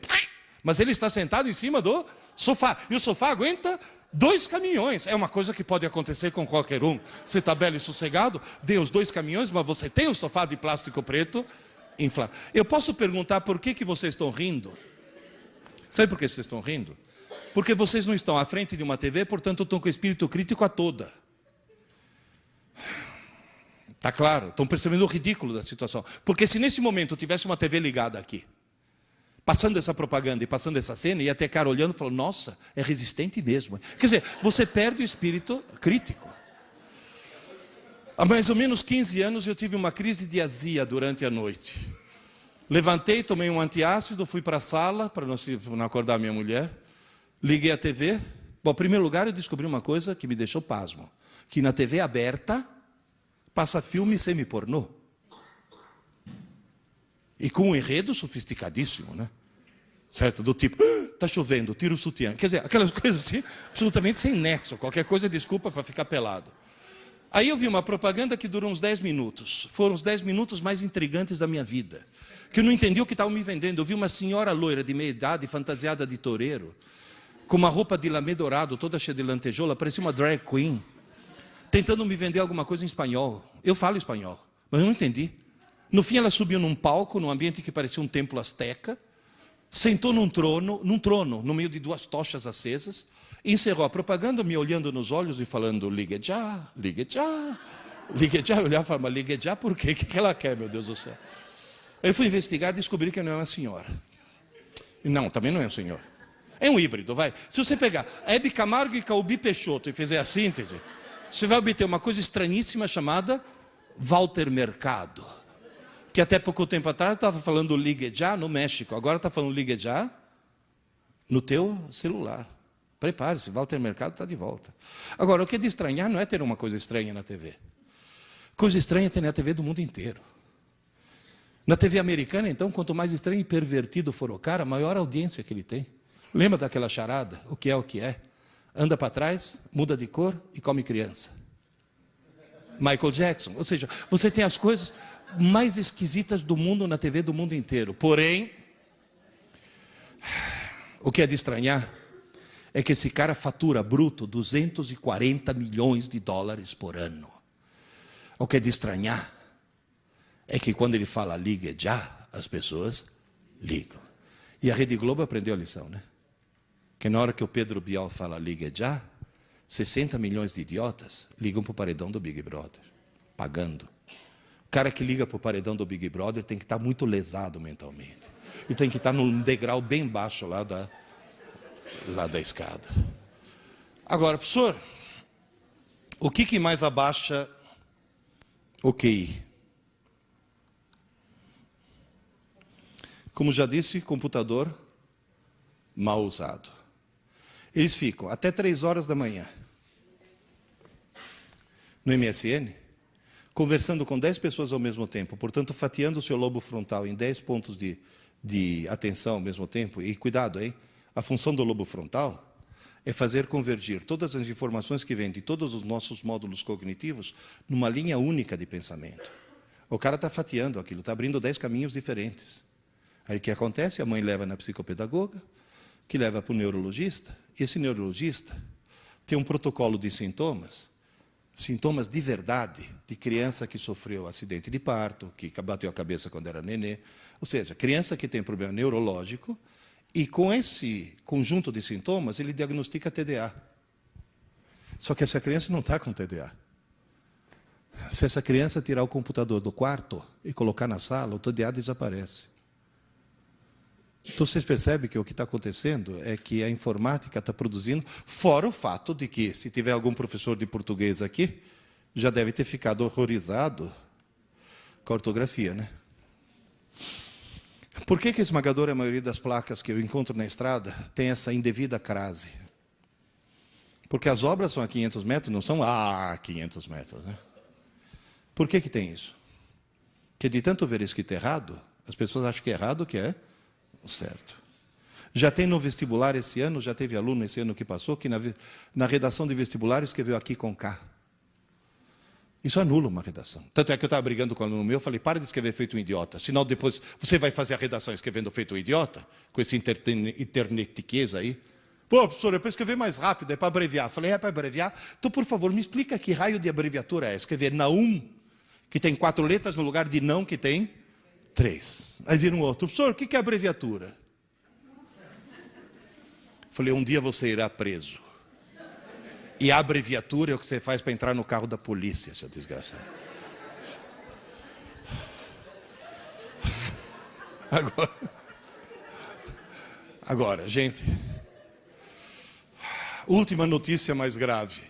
Mas ele está sentado em cima do sofá. E o sofá aguenta 2 caminhões. É uma coisa que pode acontecer com qualquer um. Você está belo e sossegado, dê os 2 caminhões, mas você tem o sofá de plástico preto inflável. Eu posso perguntar por que vocês estão rindo? Sabe por que vocês estão rindo? Porque vocês não estão à frente de uma TV, portanto estão com o espírito crítico a toda. Está claro? Estão percebendo o ridículo da situação. Porque se nesse momento tivesse uma TV ligada aqui, passando essa propaganda e passando essa cena, ia ter cara olhando e falando, nossa, é resistente mesmo. Quer dizer, você perde o espírito crítico. Há mais ou menos 15 anos eu tive uma crise de azia durante a noite. Levantei, tomei um antiácido, fui para a sala, para não acordar minha mulher. Liguei a TV. Bom, em primeiro lugar, eu descobri uma coisa que me deixou pasmo. Que na TV aberta, passa filme semi-pornô. E com um enredo sofisticadíssimo, né? Certo? Do tipo, está chovendo, tira o sutiã. Quer dizer, aquelas coisas assim, absolutamente sem nexo. Qualquer coisa é desculpa para ficar pelado. Aí eu vi uma propaganda que durou uns 10 minutos. Foram os 10 minutos mais intrigantes da minha vida. Que eu não entendi o que estavam me vendendo. Eu vi uma senhora loira de meia idade, fantasiada de toureiro, com uma roupa de lamê dourado, toda cheia de lantejoula, parecia uma drag queen, tentando me vender alguma coisa em espanhol. Eu falo espanhol, mas eu não entendi. No fim ela subiu num palco, num ambiente que parecia um templo asteca, sentou num trono, no meio de 2 tochas acesas, encerrou a propaganda, me olhando nos olhos e falando, ligue já, ligue já, ligue já. Eu olhava e falava, mas ligue já por quê? O que ela quer, meu Deus do céu? Aí eu fui investigar e descobri que não é uma senhora. Não, também não é um senhor. É um híbrido, vai. Se você pegar Hebe Camargo e Calbi Peixoto e fizer a síntese, você vai obter uma coisa estranhíssima chamada Walter Mercado. Que até pouco tempo atrás estava falando ligue já no México. Agora está falando ligue já no teu celular. Prepare-se, Walter Mercado está de volta. Agora, o que é de estranhar não é ter uma coisa estranha na TV. Coisa estranha é ter na TV do mundo inteiro. Na TV americana, então, quanto mais estranho e pervertido for o cara, maior audiência que ele tem. Lembra daquela charada? O que é o que é? Anda para trás, muda de cor e come criança. Michael Jackson. Ou seja, você tem as coisas mais esquisitas do mundo na TV do mundo inteiro. Porém, o que é de estranhar é que esse cara fatura bruto 240 milhões de dólares por ano. O que é de estranhar é que quando ele fala ligue já, as pessoas ligam. E a Rede Globo aprendeu a lição, né? Que na hora que o Pedro Bial fala ligue já, 60 milhões de idiotas ligam para o paredão do Big Brother, pagando. O cara que liga para o paredão do Big Brother tem que estar muito lesado mentalmente. E tem que estar num degrau bem baixo lá da escada. Agora, professor, o que mais abaixa o QI? Como já disse, computador mal usado. Eles ficam até 3 horas da manhã no MSN, conversando com 10 pessoas ao mesmo tempo, portanto, fatiando o seu lobo frontal em 10 pontos de atenção ao mesmo tempo. E cuidado, hein? A função do lobo frontal é fazer convergir todas as informações que vêm de todos os nossos módulos cognitivos numa linha única de pensamento. O cara está fatiando aquilo, está abrindo 10 caminhos diferentes. Aí o que acontece? A mãe leva na psicopedagoga, que leva para o neurologista. Esse neurologista tem um protocolo de sintomas de verdade, de criança que sofreu acidente de parto, que bateu a cabeça quando era nenê. Ou seja, criança que tem problema neurológico, e com esse conjunto de sintomas, ele diagnostica TDA. Só que essa criança não está com TDA. Se essa criança tirar o computador do quarto e colocar na sala, o TDA desaparece. Então, vocês percebem que o que está acontecendo é que a informática está produzindo, fora o fato de que, se tiver algum professor de português aqui, já deve ter ficado horrorizado com a ortografia, né? Por que a esmagadora maioria das placas que eu encontro na estrada tem essa indevida crase? Porque as obras são a 500 metros, não são a 500 metros, né? Por que tem isso? Porque de tanto ver escrito errado, as pessoas acham que é errado o que é certo. Já tem no vestibular esse ano, já teve aluno esse ano que passou, que na redação de vestibular escreveu aqui com K. Isso anula uma redação. Tanto é que eu estava brigando com o aluno meu, falei, para de escrever feito um idiota, senão depois você vai fazer a redação escrevendo feito um idiota, com esse internetiquez aí. Pô, professor, é para escrever mais rápido, é para abreviar. Falei, é para abreviar? Então, por favor, me explica que raio de abreviatura é. Escrever Naum, que tem 4 letras, no lugar de não, que tem 3. Aí vira um outro. Professor, o que é abreviatura? Falei, um dia você irá preso. E a abreviatura é o que você faz para entrar no carro da polícia, seu desgraçado. Agora, gente, última notícia mais grave.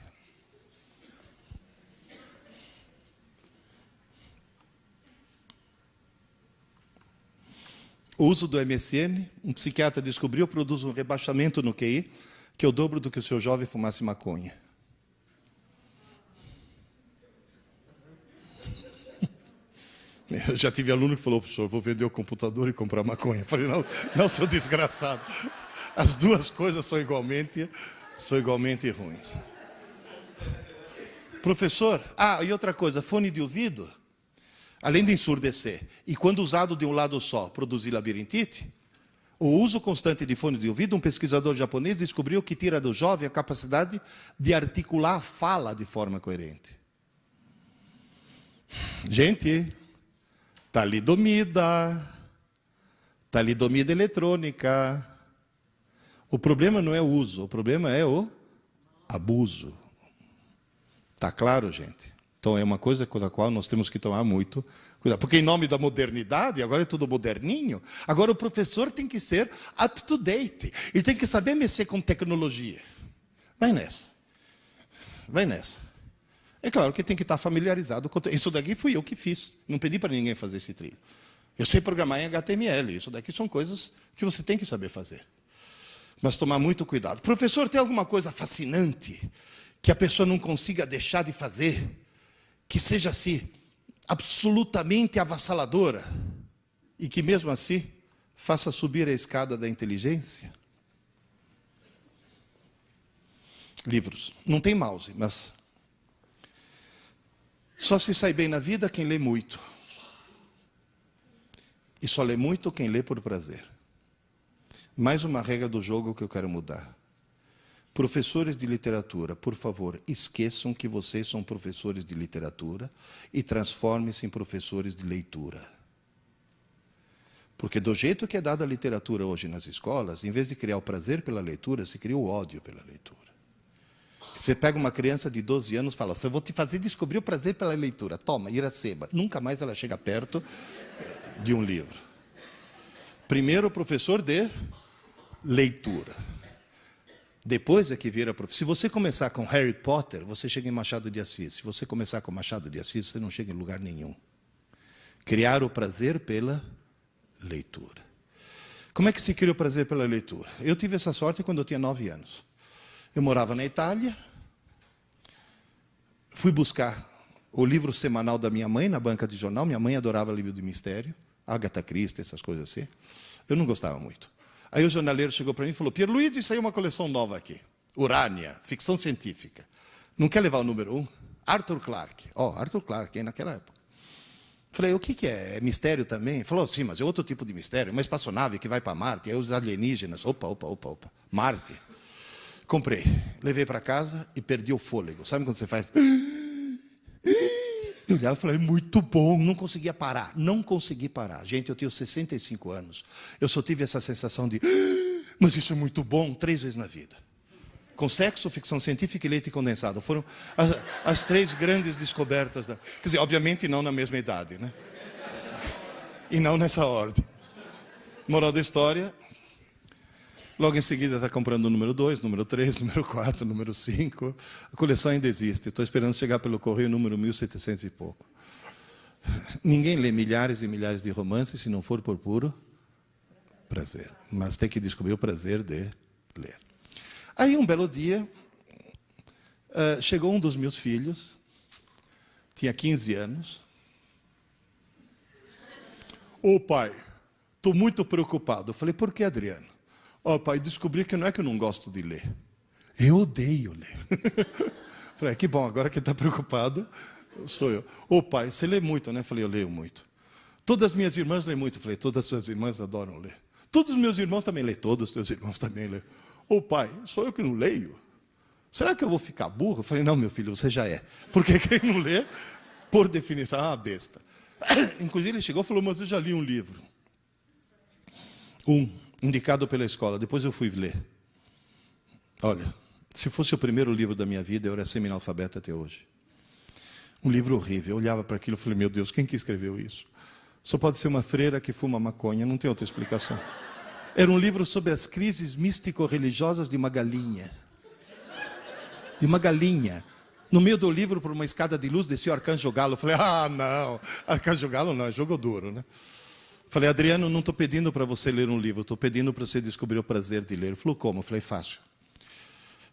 O uso do MSN, um psiquiatra descobriu, produz um rebaixamento no QI, que é o dobro do que o seu jovem fumasse maconha. Eu já tive aluno que falou, professor, vou vender o computador e comprar maconha. Eu falei, não, seu desgraçado. As duas coisas são igualmente ruins. Professor, e outra coisa, fone de ouvido, além de ensurdecer, e quando usado de um lado só, produzir labirintite, o uso constante de fone de ouvido, um pesquisador japonês descobriu que tira do jovem a capacidade de articular a fala de forma coerente. Gente, talidomida eletrônica. O problema não é o uso, o problema é o abuso. Está claro, gente? Então é uma coisa com a qual nós temos que tomar muito cuidado. Porque em nome da modernidade, agora é tudo moderninho, agora o professor tem que ser up to date. Ele tem que saber mexer com tecnologia. Vai nessa. É claro que tem que estar familiarizado com... Isso daqui fui eu que fiz. Não pedi para ninguém fazer esse trilho. Eu sei programar em HTML. Isso daqui são coisas que você tem que saber fazer. Mas tomar muito cuidado. Professor, tem alguma coisa fascinante que a pessoa não consiga deixar de fazer, que seja assim, absolutamente avassaladora, e que mesmo assim faça subir a escada da inteligência? Livros. Não tem mouse, mas só se sai bem na vida quem lê muito. E só lê muito quem lê por prazer. Mais uma regra do jogo que eu quero mudar. Professores de literatura, por favor, esqueçam que vocês são professores de literatura e transformem-se em professores de leitura. Porque do jeito que é dada a literatura hoje nas escolas, em vez de criar o prazer pela leitura, se cria o ódio pela leitura. Você pega uma criança de 12 anos e fala assim, eu vou te fazer descobrir o prazer pela leitura. Toma, Iracema. Nunca mais ela chega perto de um livro. Primeiro, professor de leitura. Depois é que vira professor. Se você começar com Harry Potter, você chega em Machado de Assis. Se você começar com Machado de Assis, você não chega em lugar nenhum. Criar o prazer pela leitura. Como é que se cria o prazer pela leitura? Eu tive essa sorte quando eu tinha 9 anos. Eu morava na Itália, fui buscar o livro semanal da minha mãe na banca de jornal. Minha mãe adorava livro de mistério, Agatha Christie, essas coisas assim. Eu não gostava muito. Aí o jornaleiro chegou para mim e falou, Pierluigi, saiu uma coleção nova aqui. Urânia, ficção científica. Não quer levar o número 1? Arthur Clarke. Arthur Clarke, naquela época. Falei, o que é? É mistério também? Ele falou, sim, mas é outro tipo de mistério. Uma espaçonave que vai para Marte, aí os alienígenas. Opa. Marte. Comprei. Levei para casa e perdi o fôlego. Sabe quando você faz... Eu olhava e falei, muito bom, não conseguia parar. Não consegui parar. Gente, eu tenho 65 anos. Eu só tive essa sensação de... Mas isso é muito bom 3 vezes na vida. Com sexo, ficção científica e leite condensado. Foram as 3 grandes descobertas. Quer dizer, obviamente não na mesma idade, né? E não nessa ordem. Moral da história... Logo em seguida está comprando o número 2, número 3, número 4, número 5. A coleção ainda existe. Estou esperando chegar pelo correio número 1700 e pouco. Ninguém lê milhares e milhares de romances se não for por puro prazer. Mas tem que descobrir o prazer de ler. Aí, um belo dia, chegou um dos meus filhos, tinha 15 anos. Ô pai, estou muito preocupado. Eu falei, por que, Adriano? Pai, descobri que não é que eu não gosto de ler. Eu odeio ler. Falei, que bom, agora que está preocupado, sou eu. Pai, você lê muito, né? Falei, eu leio muito. Todas as minhas irmãs leem muito. Falei, todas as suas irmãs adoram ler. Todos os meus irmãos também leem. Todos os teus irmãos também leem. Pai, sou eu que não leio? Será que eu vou ficar burro? Falei, não, meu filho, você já é. Porque quem não lê, por definição, é uma besta. Inclusive, ele chegou e falou, mas eu já li um livro. Indicado pela escola. Depois eu fui ler. Olha, se fosse o primeiro livro da minha vida, eu era semi-analfabeto até hoje. Um livro horrível. Eu olhava para aquilo e falei, meu Deus, quem que escreveu isso? Só pode ser uma freira que fuma maconha, não tem outra explicação. Era um livro sobre as crises místico-religiosas de uma galinha. De uma galinha. No meio do livro, por uma escada de luz, descia o Arcanjo Galo. Eu falei, não, Arcanjo Galo não, é jogo duro, né? Falei, Adriano, não estou pedindo para você ler um livro, estou pedindo para você descobrir o prazer de ler. Ele falou, como? Eu falei, fácil.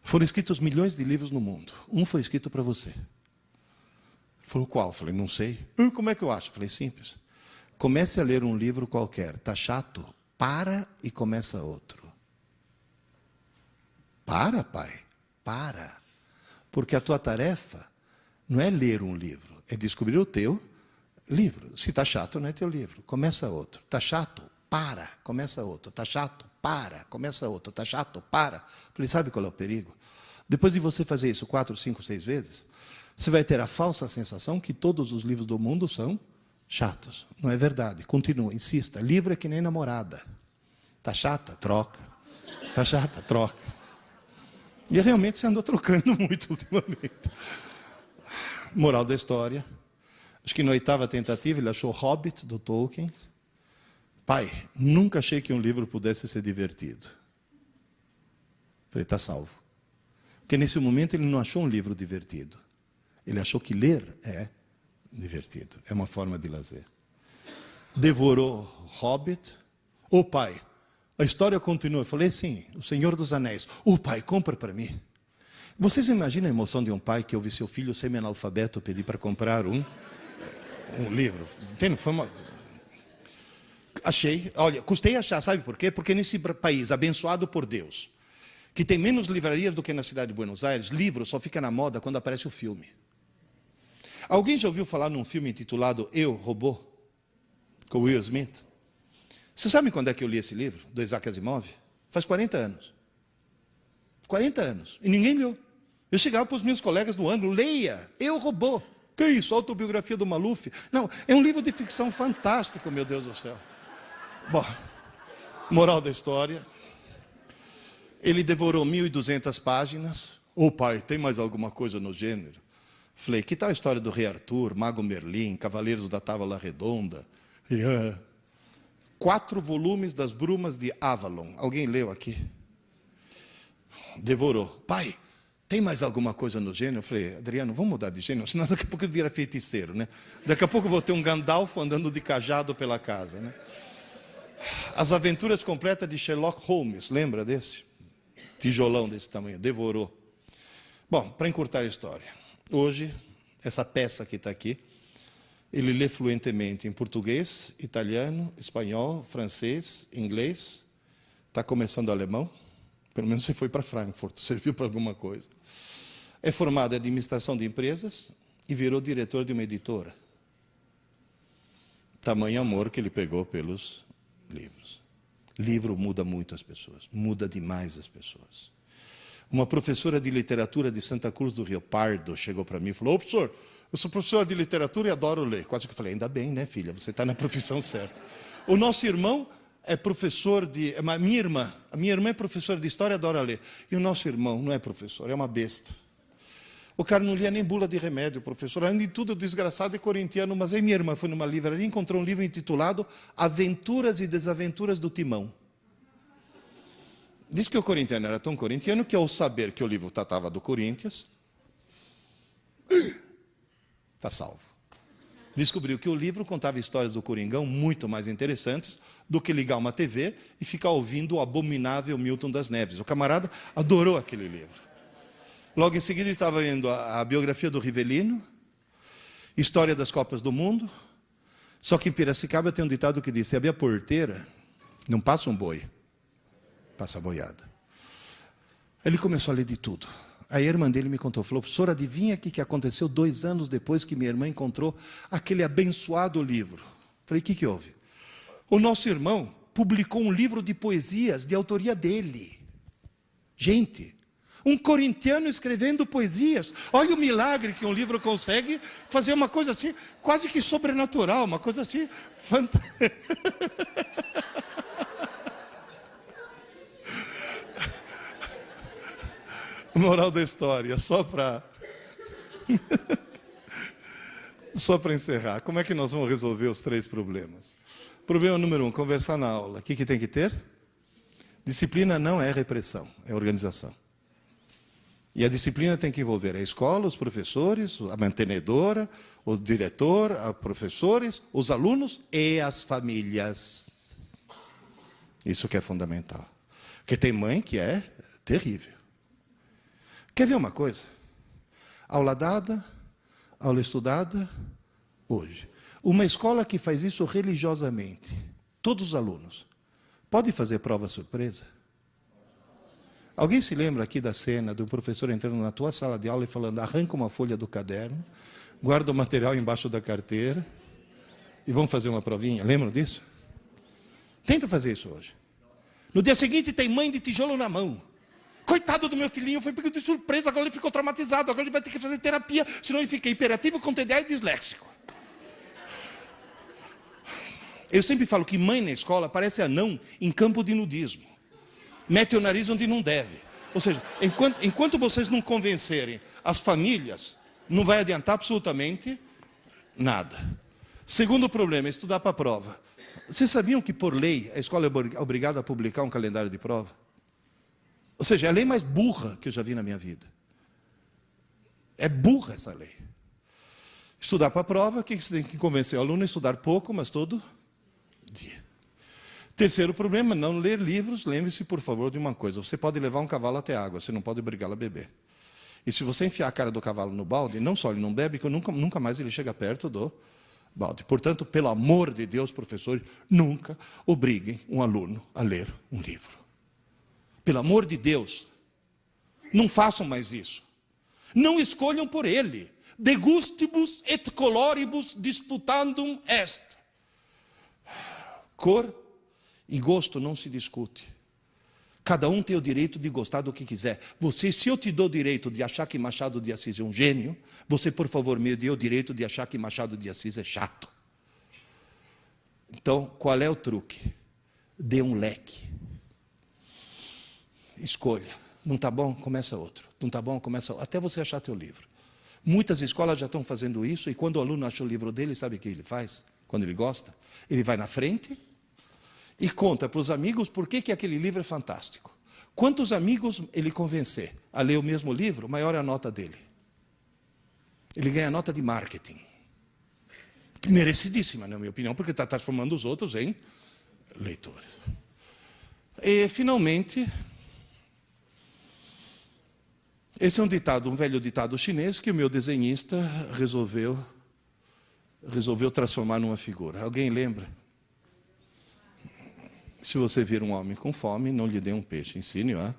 Foram escritos milhões de livros no mundo. Um foi escrito para você. Ele falou, qual? Eu falei, não sei. Como é que eu acho? Eu falei, simples. Comece a ler um livro qualquer. Está chato? Para e começa outro. Para, pai. Para. Porque a tua tarefa não é ler um livro, é descobrir o teu livro. Se está chato, não é teu livro. Começa outro. Está chato? Para. Começa outro. Está chato? Para. Começa outro. Está chato? Para. Falei, sabe qual é o perigo? Depois de você fazer isso 4, 5, 6 vezes, você vai ter a falsa sensação que todos os livros do mundo são chatos. Não é verdade. Continua, insista. Livro é que nem namorada. Está chata? Troca. Está chata? Troca. E realmente você andou trocando muito ultimamente. Moral da história. Acho que na 8ª tentativa ele achou Hobbit, do Tolkien. Pai, nunca achei que um livro pudesse ser divertido. Falei, está salvo. Porque nesse momento ele não achou um livro divertido. Ele achou que ler é divertido. É uma forma de lazer. Devorou Hobbit. Pai, a história continua. Eu falei, sim, O Senhor dos Anéis. Pai, compra para mim. Vocês imaginam a emoção de um pai que ouve seu filho semi-analfabeto pedir para comprar um livro? Entende? Foi uma... Achei. Olha, custei achar, sabe por quê? Porque nesse país abençoado por Deus, que tem menos livrarias do que na cidade de Buenos Aires, livro só fica na moda quando aparece o filme. Alguém já ouviu falar num filme intitulado Eu, Robô? Com Will Smith? Você sabe quando é que eu li esse livro, do Isaac Asimov? Faz 40 anos. 40 anos. E ninguém leu. Eu chegava para os meus colegas do ângulo, leia, Eu, Robô. Que isso? Autobiografia do Maluf? Não, é um livro de ficção fantástico, meu Deus do céu. Bom, moral da história. Ele devorou 1.200 páginas. Ô pai, tem mais alguma coisa no gênero? Falei, que tal a história do Rei Arthur, Mago Merlin, Cavaleiros da Távola Redonda? 4 volumes das Brumas de Avalon. Alguém leu aqui? Devorou. Pai, tem mais alguma coisa no gênero? Eu falei, Adriano, vamos mudar de gênero, senão daqui a pouco vira feiticeiro, né? Daqui a pouco eu vou ter um Gandalf andando de cajado pela casa, né? As Aventuras Completas de Sherlock Holmes, lembra desse? Tijolão desse tamanho, devorou. Bom, para encurtar a história, hoje, essa peça que está aqui, ele lê fluentemente em português, italiano, espanhol, francês, inglês, está começando alemão, pelo menos você foi para Frankfurt, serviu para alguma coisa. É formado em administração de empresas e virou diretor de uma editora. Tamanho amor que ele pegou pelos livros. Livro muda muito as pessoas, muda demais as pessoas. Uma professora de literatura de Santa Cruz do Rio Pardo chegou para mim e falou, ô professor, eu sou professora de literatura e adoro ler. Quase que eu falei, ainda bem, né filha, você está na profissão certa. O nosso irmão é professor de... A minha irmã é professora de história e adora ler. E o nosso irmão não é professor, é uma besta. O cara não lia nem bula de remédio, professor. Além de tudo, desgraçado é corintiano. Mas aí minha irmã foi numa livraria e encontrou um livro intitulado Aventuras e Desaventuras do Timão. Diz que o corintiano era tão corintiano que, ao saber que o livro tratava do Corinthians, está salvo. Descobriu que o livro contava histórias do Coringão muito mais interessantes do que ligar uma TV e ficar ouvindo o abominável Milton das Neves. O camarada adorou aquele livro. Logo em seguida ele estava lendo a biografia do Rivelino, História das Copas do Mundo. Só que em Piracicaba tem um ditado que diz, se abrir a porteira, não passa um boi, passa a boiada. Ele começou a ler de tudo. Aí a irmã dele me contou, falou, professor, adivinha o que aconteceu 2 anos depois que minha irmã encontrou aquele abençoado livro? Falei, o que houve? O nosso irmão publicou um livro de poesias de autoria dele. Gente, um corintiano escrevendo poesias. Olha o milagre que um livro consegue fazer, uma coisa assim, quase que sobrenatural, uma coisa assim, fantástica. Moral da história, só para encerrar. Como é que nós vamos resolver os 3 problemas? Problema número 1, conversar na aula. O que tem que ter? Disciplina não é repressão, é organização. E a disciplina tem que envolver a escola, os professores, a mantenedora, o diretor, os professores, os alunos e as famílias. Isso que é fundamental. Porque tem mãe que é terrível. Quer ver uma coisa? Aula dada, aula estudada, hoje. Uma escola que faz isso religiosamente, todos os alunos, pode fazer prova surpresa? Alguém se lembra aqui da cena do professor entrando na tua sala de aula e falando, arranca uma folha do caderno, guarda o material embaixo da carteira e vamos fazer uma provinha? Lembram disso? Tenta fazer isso hoje. No dia seguinte tem mãe de tijolo na mão. Coitado do meu filhinho, foi pego de surpresa, agora ele ficou traumatizado, agora ele vai ter que fazer terapia, senão ele fica hiperativo, com TDA e disléxico. Eu sempre falo que mãe na escola parece anão em campo de nudismo. Mete o nariz onde não deve. Ou seja, enquanto vocês não convencerem as famílias, não vai adiantar absolutamente nada. Segundo problema, estudar para a prova. Vocês sabiam que, por lei, a escola é obrigada a publicar um calendário de prova? Ou seja, é a lei mais burra que eu já vi na minha vida. É burra essa lei. Estudar para a prova, o que você tem que convencer o aluno a estudar pouco, mas todo dia. Terceiro problema, não ler livros. Lembre-se, por favor, de uma coisa. Você pode levar um cavalo até a água, você não pode obrigá-lo a beber. E se você enfiar a cara do cavalo no balde, não só ele não bebe, que nunca mais ele chega perto do balde. Portanto, pelo amor de Deus, professores, nunca obriguem um aluno a ler um livro. Pelo amor de Deus, não façam mais isso. Não escolham por ele. De gustibus et coloribus disputandum est. Cor e gosto não se discute. Cada um tem o direito de gostar do que quiser. Se eu te dou o direito de achar que Machado de Assis é um gênio, você, por favor, me dê o direito de achar que Machado de Assis é chato. Então, qual é o truque? Dê um leque. Escolha. Não está bom? Começa outro. Não está bom? Começa outro. Até você achar teu livro. Muitas escolas já estão fazendo isso, e quando o aluno acha o livro dele, sabe o que ele faz? Quando ele gosta, ele vai na frente e conta para os amigos por que aquele livro é fantástico. Quantos amigos ele convencer a ler o mesmo livro, maior é a nota dele. Ele ganha nota de marketing. Merecidíssima, na minha opinião, porque está transformando os outros em leitores. E, finalmente, esse é um velho ditado chinês que o meu desenhista resolveu transformar numa figura. Alguém lembra? Se você vir um homem com fome, não lhe dê um peixe, ensine-o a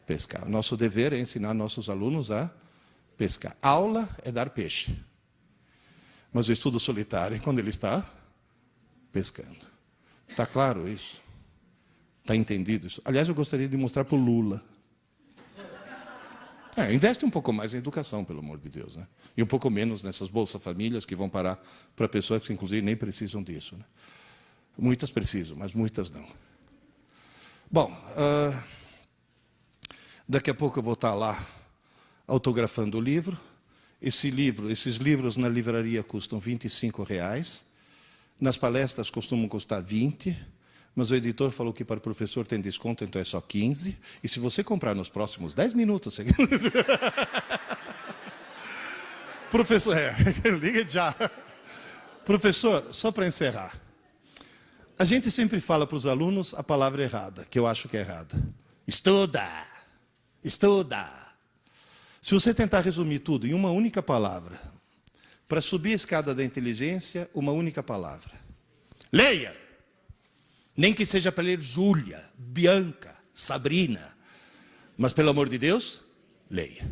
pescar. Nosso dever é ensinar nossos alunos a pescar. Aula é dar peixe. Mas o estudo solitário é quando ele está pescando. Está claro isso? Está entendido isso? Aliás, eu gostaria de mostrar para o Lula. Investe um pouco mais em educação, pelo amor de Deus, né? E um pouco menos nessas Bolsa Famílias que vão parar para pessoas que, inclusive, nem precisam disso, né? Muitas precisam, mas muitas não. Bom, daqui a pouco eu vou estar lá autografando o livro. Esses livros na livraria custam R$25. Nas palestras costumam custar 20, mas o editor falou que para o professor tem desconto, então é só 15. E se você comprar nos próximos 10 minutos... Professor, liga já. Professor, só para encerrar. A gente sempre fala para os alunos a palavra errada, que eu acho que é errada. Estuda! Estuda! Se você tentar resumir tudo em uma única palavra, para subir a escada da inteligência, uma única palavra. Leia! Nem que seja para ler Júlia, Bianca, Sabrina. Mas, pelo amor de Deus, leia.